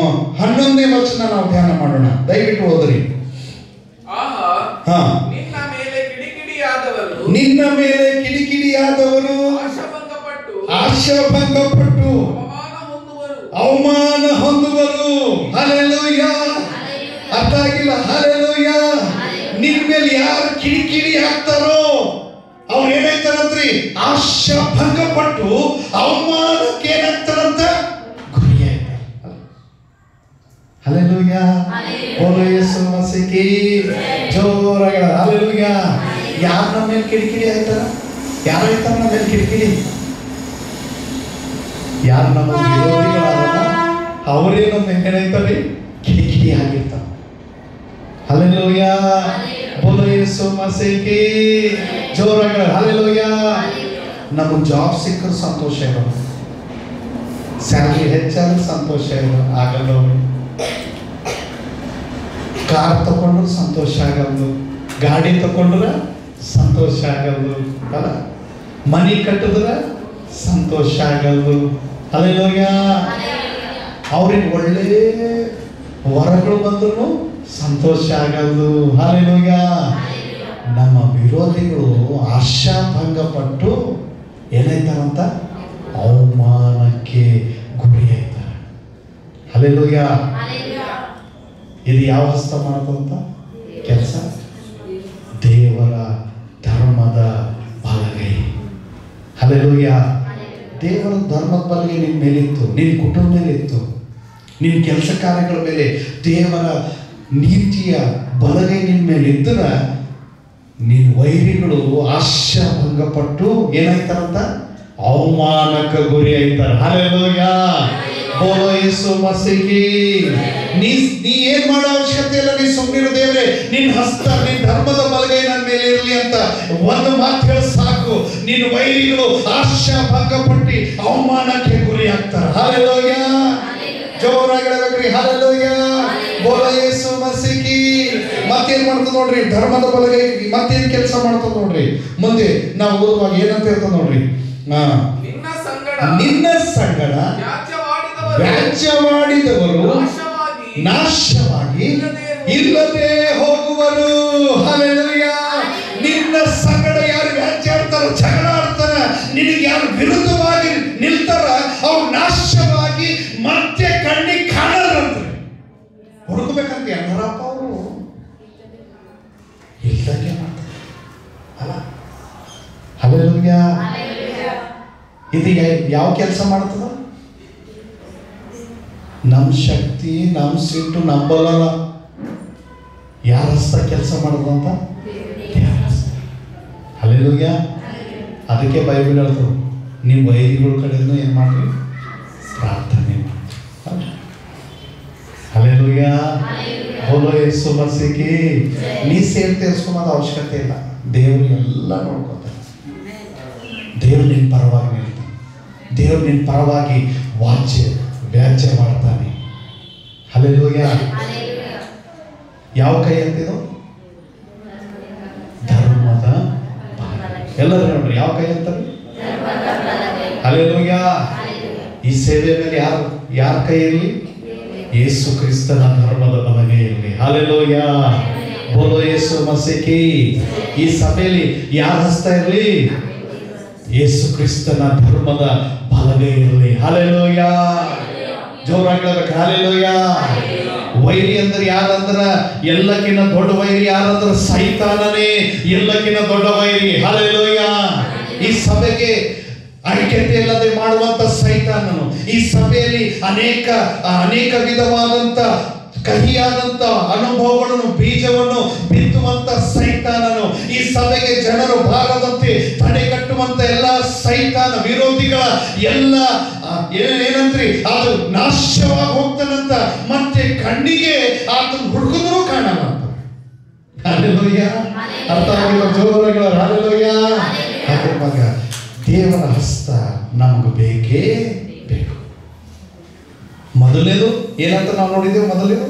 11ನೇ ವಚನ ನಾವು ಧ್ಯಾನ ಮಾಡೋಣ, ದಯವಿಟ್ಟು ಓದ್ರಿ. ನಿನ್ನ ಮೇಲೆ ಕಿಡಿಕಿಡಿಯಾದವರು ಆಶಾಭಂಗಪಟ್ಟು ಅವಮಾನ ಹೊಂದುವರು. ಹಲ್ಲೆಲೂಯಾ. ಅರ್ಥ ಆಗಿಲ್ಲ? ಹಲ್ಲೆಲೂಯಾ. ನಿನ್ನ ಮೇಲೆ ಯಾರು ಕಿಡಿಕಿಡಿ ಹಾಕ್ತಾರೋ ಅವ್ರು ಏನಾಯ್ತಾರಂತ್ರಿ? ಆಶಾಭಂಗಪಟ್ಟು ಅವಮಾನಕ್ಕೆ ಏನಾಗ್ತಾರಂತ ಗುರಿ ಆಯ್ತಾರೆ. ಹಲ್ಲೆಲೂಯಾ. ಬೋಲೋ ಯೇಸು ಮಸೀಹಿ. ಜೋರಾಗಿ ಹಲ್ಲೆಲೂಯಾ. ಯಾರು ನಮ್ಮ ಮೇಲೆ ಕಿಡಿಕಿಡಿ ಆಯ್ತಾರ? ಯಾರು ಆಯ್ತಾರ ನಮ್ಮ ಮೇಲೆ ಕಿಡಿಕಿಡಿ? ಯಾರು ನಮ್ಮ ವಿರೋಧಿಗಳಾದ ಅವರೇ ನಮ್ಮ ಏನಾಯ್ತಾರೆ? ಕಿಡಿಕಿಡಿ ಆಗಿರ್ತಾರ. ಹಲ್ಲೆಲೂಯಾ. ಬೋಲೋ ಯೇಸು ಮಸೀಹಿ. ಜೋರಾಗಿ ಹಲ್ಲೆಲೂಯಾ. ನಮಗೆ ಜಾಬ್ ಸಿಕ್ಕರು ಸಂತೋಷ ಇರೋದು, ಸ್ಯಾಲರಿ ಹೆಚ್ಚಾದ್ರೆ ಸಂತೋಷ ಆಗಲ್ಲ, ಕಾರ್ ತಗೊಂಡ್ರು ಸಂತೋಷ ಆಗಲ್ದು, ಗಾಡಿ ತಗೊಂಡ್ರೆ ಸಂತೋಷ ಆಗಲ್ದು ಅಲ್ಲ, ಮನಿ ಕಟ್ಟಿದ್ರೆ ಸಂತೋಷ ಆಗಲ್ದು. ಹಲ್ಲೆಲೂಯಾ. ಅವ್ರಿಗೆ ಒಳ್ಳೆ ವರಗಳು ಬಂದ್ರು ಸಂತೋಷ ಆಗಲ್ದು. ಹಲ್ಲೆಲೂಯಾ. ನಮ್ಮ ವಿರೋಧಿಗಳು ಆಶಾಭಂಗಪಟ್ಟು ಏನಾಯ್ತಾರಂತ? ಅವಮಾನಕ್ಕೆ ಗುರಿ ಆಯ್ತಾರೆ. ಹಲ್ಲೆಲೂಯಾ. ಇದು ಯಾವ ಹಸ್ತ ಮಾಡ್ತಂತ ಕೆಲಸ? ದೇವರ ಧರ್ಮದ ಬಲಗೈ. ಹಲ್ಲೆಲೂಯಾ. ದೇವರ ಧರ್ಮದ ಬಲಗೈ ನಿನ್ನ ಮೇಲಿತ್ತು, ನಿನ್ನ ಕುಟುಂಬ ಮೇಲಿತ್ತು, ನಿನ್ನ ಕೆಲಸ ಕಾರ್ಯಗಳ ಮೇಲೆ ದೇವರ ನೀತಿಯ ಬಲಗೈ ನಿನ್ನ ಮೇಲೆ ಇದ್ದರೆ ನಿನ್ನ ವೈರಿಗಳು ಆಶಾಭಂಗಪಟ್ಟು ಏನಾಯ್ತಾರಂತ? ಅವಮಾನಕ್ಕೆ ಗುರಿ ಆಯ್ತಾರೆ. ಹಲ್ಲೆಲೂಯಾ. ಬೋಲೋ ಯೇಸು ಮಸೀಹಿ. ನೀ ಏನ್ ಮಾಡೋ ಅವಶ್ಯಕತೆ ಇಲ್ಲ. ನೀ ಸುಮ್ಮನಿರು ದೇವರೇ, ನಿನ್ನ ಹಸ್ತ, ನಿನ್ನ ಧರ್ಮದ ಬಲಗೈ ನನ್ನ ಮೇಲೆ ಇರಲಿ ಅಂತ ಒಂದು ಮಾತು ಹೇಳಿ ಸಾಕು. ನಿನ್ನ ವೈರಿಗಳು ಆಶಾಭಂಗಪಟ್ಟು ಅವಮಾನಕ್ಕೆ ಗುರಿ ಆಗ್ತಾರೆ. ಹಲ್ಲೆಲೂಯಾ. ಜೋರಾಗಿ ಹೇಳಬೇಕ್ರಿ ಹಲ್ಲೆಲೂಯಾ. ಬೋಲೋ ಯೇಸು ಮಸೀಹಿ. ಮತ್ತೇನ್ ಮಾಡ್ತದ ನೋಡ್ರಿ ಧರ್ಮದ ಬಲಗೈ? ಮತ್ತೇನ್ ಕೆಲಸ ಮಾಡ್ತದ ನೋಡ್ರಿ? ಮುಂದೆ ನಾವು ಓದುವಾಗ ಏನಂತ ಹೇಳ್ತದ ನೋಡ್ರಿ? ನಿನ್ನ ಸಂಗಡ ವ್ಯಾಜ್ಯವಾಡಿದವರು ನಾಶವಾಗಿ ಇಲ್ಲದೆ ಹೋಗುವರು. ಹಲ್ಲೆಲೂಯಾ. ನಿನ್ನ ಸಂಗಡ ಯಾರು ವ್ಯಾಜ್ಯ ಆಡ್ತಾರ, ಜಗಳ ಆಡ್ತಾರ, ನಿನಗೆ ಯಾರು ವಿರುದ್ಧವಾಗಿ ನಿಲ್ತಾರ, ಅವ್ರು ನಾಶವಾಗಿ ಮತ್ತೆ ಕಣ್ಣಿಗೆ ಕಾಣಲ್ಲಂತ ಹುಡುಕಬೇಕಂತ ಯಾರಪ್ಪ ಅವರು ಇಲ್ದಂಗೆ ಮಾಡ್ತಾರೆ ಅಲ್ಲ. ಹಲ್ಲೆಲೂಯಾ. ಇದು ಯಾವ ಕೆಲಸ ಮಾಡ್ತದ? ನಮ್ಮ ಶಕ್ತಿ, ನಮ್ಮ ಸಿಟ್ಟು, ನಮ್ಮ ಬಲ ಯಾರ ಹಸ್ತ ಕೆಲಸ ಮಾಡೋದಂತ? ಹಲ್ಲೆಲೂಯಾ. ಅದಕ್ಕೆ ಬೈಬಲ್ ಹೇಳ್ತದೆ, ನೀವು ವೈರಿಗಳ ಕಡೆಯಿಂದ ಏನು ಮಾಡ್ರಿ? ಪ್ರಾರ್ಥನೆ ಮಾಡಿ. ಹಲ್ಲೆಲೂಯಾ. ಬೋಲೋ ಯೇಸು ಮಸೀಹಿ. ನೀ ಸೇರಿ ತೀರಿಸ್ಕೊಳ್ಳೋದು ಅವಶ್ಯಕತೆ ಇಲ್ಲ. ದೇವರು ಎಲ್ಲ ನೋಡ್ಕೊತಾರೆ. ದೇವರು ನಿನ್ನ ಪರವಾಗಿ ನಿಲ್ತಾನೆ. ದೇವರು ನಿನ್ನ ಪರವಾಗಿ ವ್ಯಾಜ್ಯ ಮಾಡ್ತಾನೆ. ಹಲ್ಲೆಲೂಯಾ. ಯಾವ ಕೈ ಅಂತಿದು? ಧರ್ಮದ ಎಲ್ಲರೂ ನೋಡ್ರಿ ಯಾವ ಕೈ ಅಂತಾರೆ? ಹಲ್ಲೆಲೂಯಾ. ಈ ಸೇವೆ ಮೇಲೆ ಯಾರ ಕೈ ಇರಲಿ? ಯೇಸು ಕ್ರಿಸ್ತನ ಧರ್ಮದ ಬಲಗೈ ಇರಲಿ. ಹಲ್ಲೆಲೂಯಾ. ಬೋಲೋ ಯೇಸು ಮಸೀಹಿ. ಈ ಸಭೆಯಲ್ಲಿ ಯಾರ ಹಸ್ತ ಇರಲಿ? ಯೇಸು ಕ್ರಿಸ್ತನ ಧರ್ಮದ ಬಲಗೈ ಇರಲಿ. ಹಲ್ಲೆಲೂಯಾ. ಜೋರಾಗಿ ಹೇಳಬೇಕು ಹಲ್ಲೆಲೂಯಾ. ವೈರಿ ಅಂದ್ರೆ ಯಾರಂದ್ರ ಎಲ್ಲಕ್ಕಿಂತ ದೊಡ್ಡ ವೈರಿ ಯಾರಂದ್ರ ಸೈತಾನನೇ ಎಲ್ಲಕ್ಕಿಂತ ದೊಡ್ಡ ವೈರಿ. ಹಲ್ಲೆಲೂಯಾ. ಈ ಸಭೆಗೆ ಐಕ್ಯತೆ ಇಲ್ಲದೆ ಮಾಡುವಂತ ಸೈತಾನನು ಈ ಸಭೆಯಲ್ಲಿ ಅನೇಕ ವಿಧವಾದಂತ ಕಹಿಯಾದಂತ ಅನುಭವಗಳನ್ನು ಬೀಜವನ್ನು ಬಿತ್ತುವಂತ ಸೈತಾನನು ಈ ಸಭೆಗೆ ಜನರು ಬಾರದಂತೆ ತಡೆಗಟ್ಟುವಂತ ಎಲ್ಲ ಸೈತಾನ ವಿರೋಧಿಗಳ ಎಲ್ಲ ಏನಂತ್ರಿ ಅದು ನಾಶವಾಗಿ ಹೋಗ್ತಾನಂತ. ಮತ್ತೆ ಕಣ್ಣಿಗೆ ಆತನ ಹುಡುಕಿದ್ರು ಕಾಣಲ್ಲ ಅಂತ. ಹಲ್ಲೆಲೂಯಾ. ಅರ್ಥ ಆಗಿಲ್ಲ? ಜೋರಾಗಿ ಹಲ್ಲೆಲೂಯಾ. ಅದ್ರ ಮಗ ದೇವರ ಹಸ್ತ ನಮಗೆ ಬೇಕೇ ಬೇಕು. ಮೊದಲನೇದು ಏನಂತ ನಾವು ನೋಡಿದ್ದೇವೆ? ಮೊದಲನೇದು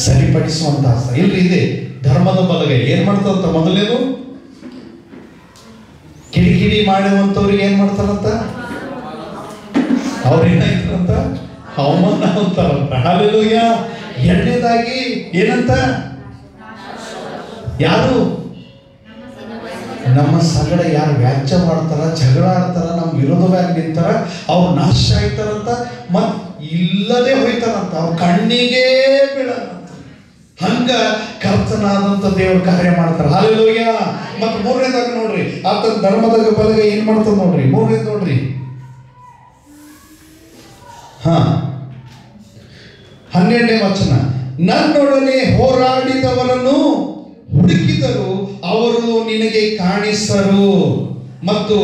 ಸರಿಪಡಿಸುವಂತ ಹಸ್ತ. ಇಲ್ರಿ ಇದೆ ಧರ್ಮದ ಬಲಗೈ ಏನ್ ಮಾಡ್ತಾರಂತ? ಮೊದಲನೇದು ಕಿಡಿಕಿಡಿ ಮಾಡುವಂತವ್ರಿಗೆ ಏನ್ ಮಾಡ್ತಾರಂತ? ಅವ್ರು ಏನಾಯ್ತಾರಂತ? ಅವಮಾನ ಅಂತಾರಂತ. ಹಲ್ಲೆಲೂಯಾ. ಎರಡನೇದಾಗಿ ಏನಂತ? ಯಾರು ನಮ್ಮ ಸಂಗಡ ಯಾರು ವ್ಯಾಜ್ಯ ಮಾಡ್ತಾರ, ಜಗಳ ಆಡ್ತಾರ, ನಮ್ಮ ವಿರೋಧವಾಗಿ ನಿಂತಾರ, ಅವ್ರು ನಾಶ ಆಯ್ತಾರಂತ, ಮತ್ ಇಲ್ಲದೆ ಹೋಯ್ತಾರಂತ, ಅವ್ರ ಕಣ್ಣಿಗೆ ಬೀಳಲ್ಲ. ಹಂಗ ಕರ್ತನಾದಂತ ದೇವ್ರ ಕಾರ್ಯ ಮಾಡ್ತಾರ. ಹಲ್ಲೆಲೂಯಾ. ಮತ್ ಮೂರನೇದಾಗ ನೋಡ್ರಿ ಆತನ ಧರ್ಮದ ಬಲಗೈ ಏನ್ ಮಾಡ್ತದ ನೋಡ್ರಿ. ಮೂರನೇದು ನೋಡ್ರಿ 12ನೇ ವಚನ. ನನ್ನೊಡನೆ ಹೋರಾಡಿದವರನ್ನು ಹುಡುಕಿದರು, ಅವರು ನಿನಗೆ ಕಾಣಿಸರು, ಮತ್ತು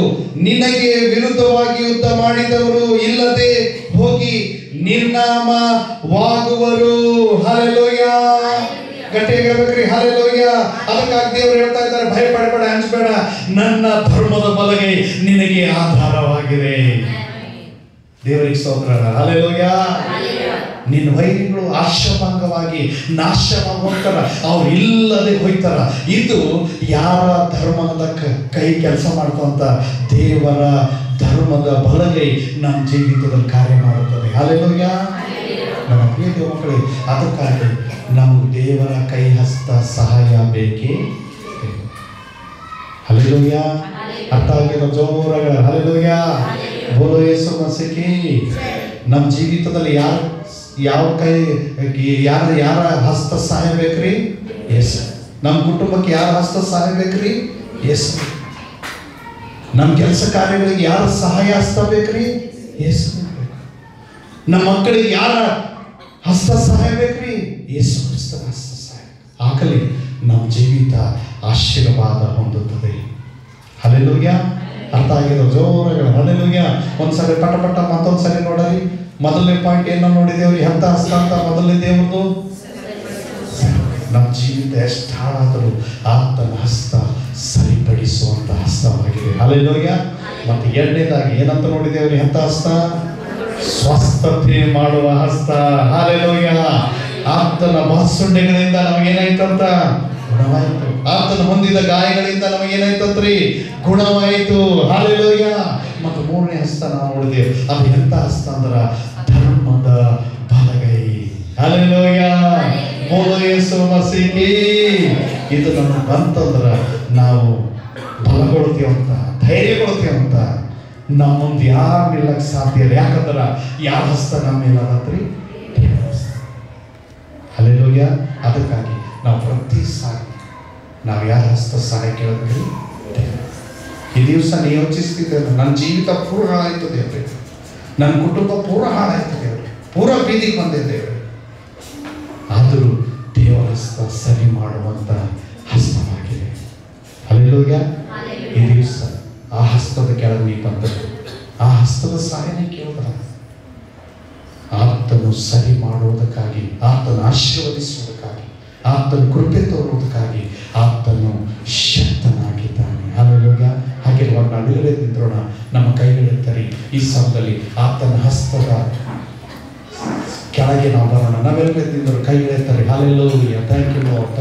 ನಿನಗೆ ವಿರುದ್ಧವಾಗಿ ಯುದ್ಧ ಮಾಡಿದವರು ಇಲ್ಲದೆ ಹೋಗಿ ನಿರ್ನಾಮವಾಗುವರು. ಹಲ್ಲೆಲೂಯಾ. ಗಟ್ಟಿಯಾಗಿ ಹೇಳ್ಬೇಕ್ರಿ ಹಲ್ಲೆಲೂಯಾ. ಅದಕ್ಕಾಗಿ ದೇವರು ಹೇಳ್ತಾ ಇದ್ದಾರೆ, ಭಯಪಡಬೇಡ, ಅಂಜಬೇಡ, ನನ್ನ ಧರ್ಮದ ಬಲಗೈ ನಿನಗೆ ಆಧಾರವಾಗಿದೆ. ದೇವರಿಗೆ ಸ್ತೋತ್ರ. ಹಲ್ಲೆಲೂಯಾ. ನಿನ್ನ ವೈರಿಗಳು ಆಶಾಭಂಗವಾಗಿ ನಾಶವಾಗಿ ಹೋಗ್ತಾರ, ಅವ್ರು ಇಲ್ಲದೆ ಹೋಯ್ತಾರ. ಇದು ಯಾರ ಧರ್ಮದ ಕೈ ಕೆಲಸ ಮಾಡ್ತಂತ? ದೇವರ ಧರ್ಮದ ಬಲಗೈ ನಮ್ಮ ಜೀವಿತದಲ್ಲಿ ಕಾರ್ಯ ಮಾಡುತ್ತದೆ. ಹಲ್ಲೆಲೂಯಾ. ನಮ್ಮ ಪ್ರಿಯ ದೇವ ಮಕ್ಕಳೇ, ಅದಕ್ಕಾಗಿ ನಮಗೆ ದೇವರ ಕೈ ಹಸ್ತ ಸಹಾಯ ಬೇಕೇ. ಹಲ್ಲೆಲೂಯಾ. ಅರ್ಥ ಆಗಿರೋ ಜೋರಾಗ ಹಲ್ಲೆಲೂಯಾ. ಬೋಲೋ ಯೇಸು ಮಸೀಹಿ. ನಮ್ಮ ಜೀವಿತದಲ್ಲಿ ಯಾರು ಯಾವ ಕೈ ಯಾರ ಹಸ್ತ ಸಹಾಯ ಬೇಕ್ರಿ? ಯೇಸು. ನಮ್ಮ ಕುಟುಂಬಕ್ಕೆ ಯಾರ ಹಸ್ತ ಸಹಾಯ ಬೇಕ್ರಿ? ಯೇಸು. ನಮ್ಮ ಕೆಲಸ ಕಾರ್ಯಗಳಿಗೆ ಯಾರ ಸಹಾಯ ಹಸ್ತ ಬೇಕ್ರಿ? ಯೇಸು. ನಮ್ಮ ಮಕ್ಕಳಿಗೆ ಯಾರ ಹಸ್ತ ಸಹಾಯ ಬೇಕ್ರಿ? ಯೇಸು ಕ್ರಿಸ್ತನ ಹಸ್ತ ಸಹಾಯ. ಆಗಲಿ ನಮ್ಮ ಜೀವಿತ ಆಶೀರ್ವಾದ ಹೊಂದುತ್ತದೆ. ಹಲ್ಲೆಲೂಯಾ. ಅರ್ಥ ಆಗಿರೋ ಜೋರಗಳು ಹಲ್ಲೆಲೂಯ. ಒಂದ್ಸರಿ ಪಟ ಪಟ ಮತ್ತೊಂದ್ಸರಿ ನೋಡರಿ. ಮೊದಲನೇ ಪಾಯಿಂಟ್ ಏನೋ ನೋಡಿದೇವ್ರಿ, ಎಂತ ಹಸ್ತ ಅಂತ. ಮೊದಲನೇ ದೇವ್ರದು ನಮ್ಮ ಜೀವಿತ ಎಷ್ಟು ಹಾಳಾದರೂ ಆತನ ಹಸ್ತ ಸರಿಪಡಿಸುವಂತ ಹಸ್ತವಾಗಿದೆ. ಹಲ್ಲೆಲೂಯ. ಮತ್ತೆ ಎರಡನೇದಾಗಿ ಏನಂತ ನೋಡಿದೇವ್ರಿ, ಎಂತ ಹಸ್ತ? ಸ್ವಸ್ಥತೆ ಮಾಡುವ ಹಸ್ತ. ಹಲ್ಲೆಲೂಯ. ಆತನ ಬಾಸುಂಡೆಗಳಿಂದ ನಮಗೇನಾಯ್ತಂತ? ಗುಣವಾಯಿತು. ಆತನ ಹೊಂದಿದ ಗಾಯಗಳಿಂದ ನಮಗೇನಾಯ್ತಂತ್ರಿ? ಗುಣವಾಯಿತು. ಹಲ್ಲೆಲೂಯ. ಮತ್ತು ಮೂರನೇ ಹಸ್ತ ನಾವು ನೋಡಿದೆವು. ಅದು ಎಂತ ಹಸ್ತ ಅಂದ್ರ ಧರ್ಮದ ಬಲಗೈ. ಹಲ್ಲೆಲೂಯ. ಬೋಲೋ ಯೇಸು ಮಸೀಹಿ. ಇದು ನಮಗೆ ಬಂತಂದ್ರ ನಾವು ಬಲಗೊಳ್ತೀವಂತ, ಧೈರ್ಯಗೊಳ್ತೀವಂತ. ನಮ್ಮ ಮುಂದೆ ಯಾರು ನಿಲ್ಲಕ್ಕೆ ಸಾಧ್ಯ ಇಲ್ಲ. ಯಾಕಂದ್ರ ಯಾವ ಹಸ್ತ ನಮ್ಮ ಮೇಲೆ ಅದತ್ರಿ? ಹಲ್ಲೆಲೂಯ. ಅದಕ್ಕಾಗಿ ನಾವು ಪ್ರತಿ ಸಾರಿ ನಾವು ಯಾರ ಹಸ್ತ ಸಹಾಯ ಕೇಳಬೇಕು? ಈ ದಿವಸ ನೀವು ಯೋಚಿಸ್ತಿದ್ದೇವೆ, ನನ್ನ ಜೀವಿತ ಪೂರ ಹಾಳಾಯ್ತು ದೇವ್ರೆ, ನನ್ನ ಕುಟುಂಬ ಪೂರ ಹಾಳಾಯ್ತು ದೇವ್ರೆ, ಪೂರ ಬೀದಿಗೆ ಬಂದಿದ್ದೇವೆ. ಆದರೂ ದೇವರ ಹಸ್ತ ಸರಿ ಮಾಡುವಂತ ಹಸ್ತವಾಗಿದೆ. ಹಲ್ಲೆಲೂಯ. ಈ ದಿವಸ ಆ ಹಸ್ತದ ಕೆಳಗೆ ನೀವು ಬಂದರು, ಆ ಹಸ್ತದ ಸಹಾಯನೇ ಕೇಳಿದ್ರ ಆತನು ಸರಿ ಮಾಡುವುದಕ್ಕಾಗಿ, ಆತನು ಆಶೀರ್ವದಿಸುವುದಕ್ಕಾಗಿ, ಆತನ ಕೃಪೆ ತೋರುವುದಕ್ಕಾಗಿ ಆತನು ಶಕ್ತನಾಗಿದ್ದಾನೆ. ಹಲ್ಲೆಲೂಯ. ಹಾಗೆ ನಾವೆಲ್ಲರೇ ನಿಂತ್ರೋಣ, ನಮ್ಮ ಕೈಗಳೆತ್ತರಿ. ಈ ಸಮಯದಲ್ಲಿ ಆತನ ಹಸ್ತದ ಕೆಳಗೆ ನಾವು ಬರೋಣ. ನಾವೆಲ್ಲರೇ ನಿಂತರು ಕೈಗಳೆತ್ತರಿ. ಹಲ್ಲೆಲೂಯ. Thank you lord.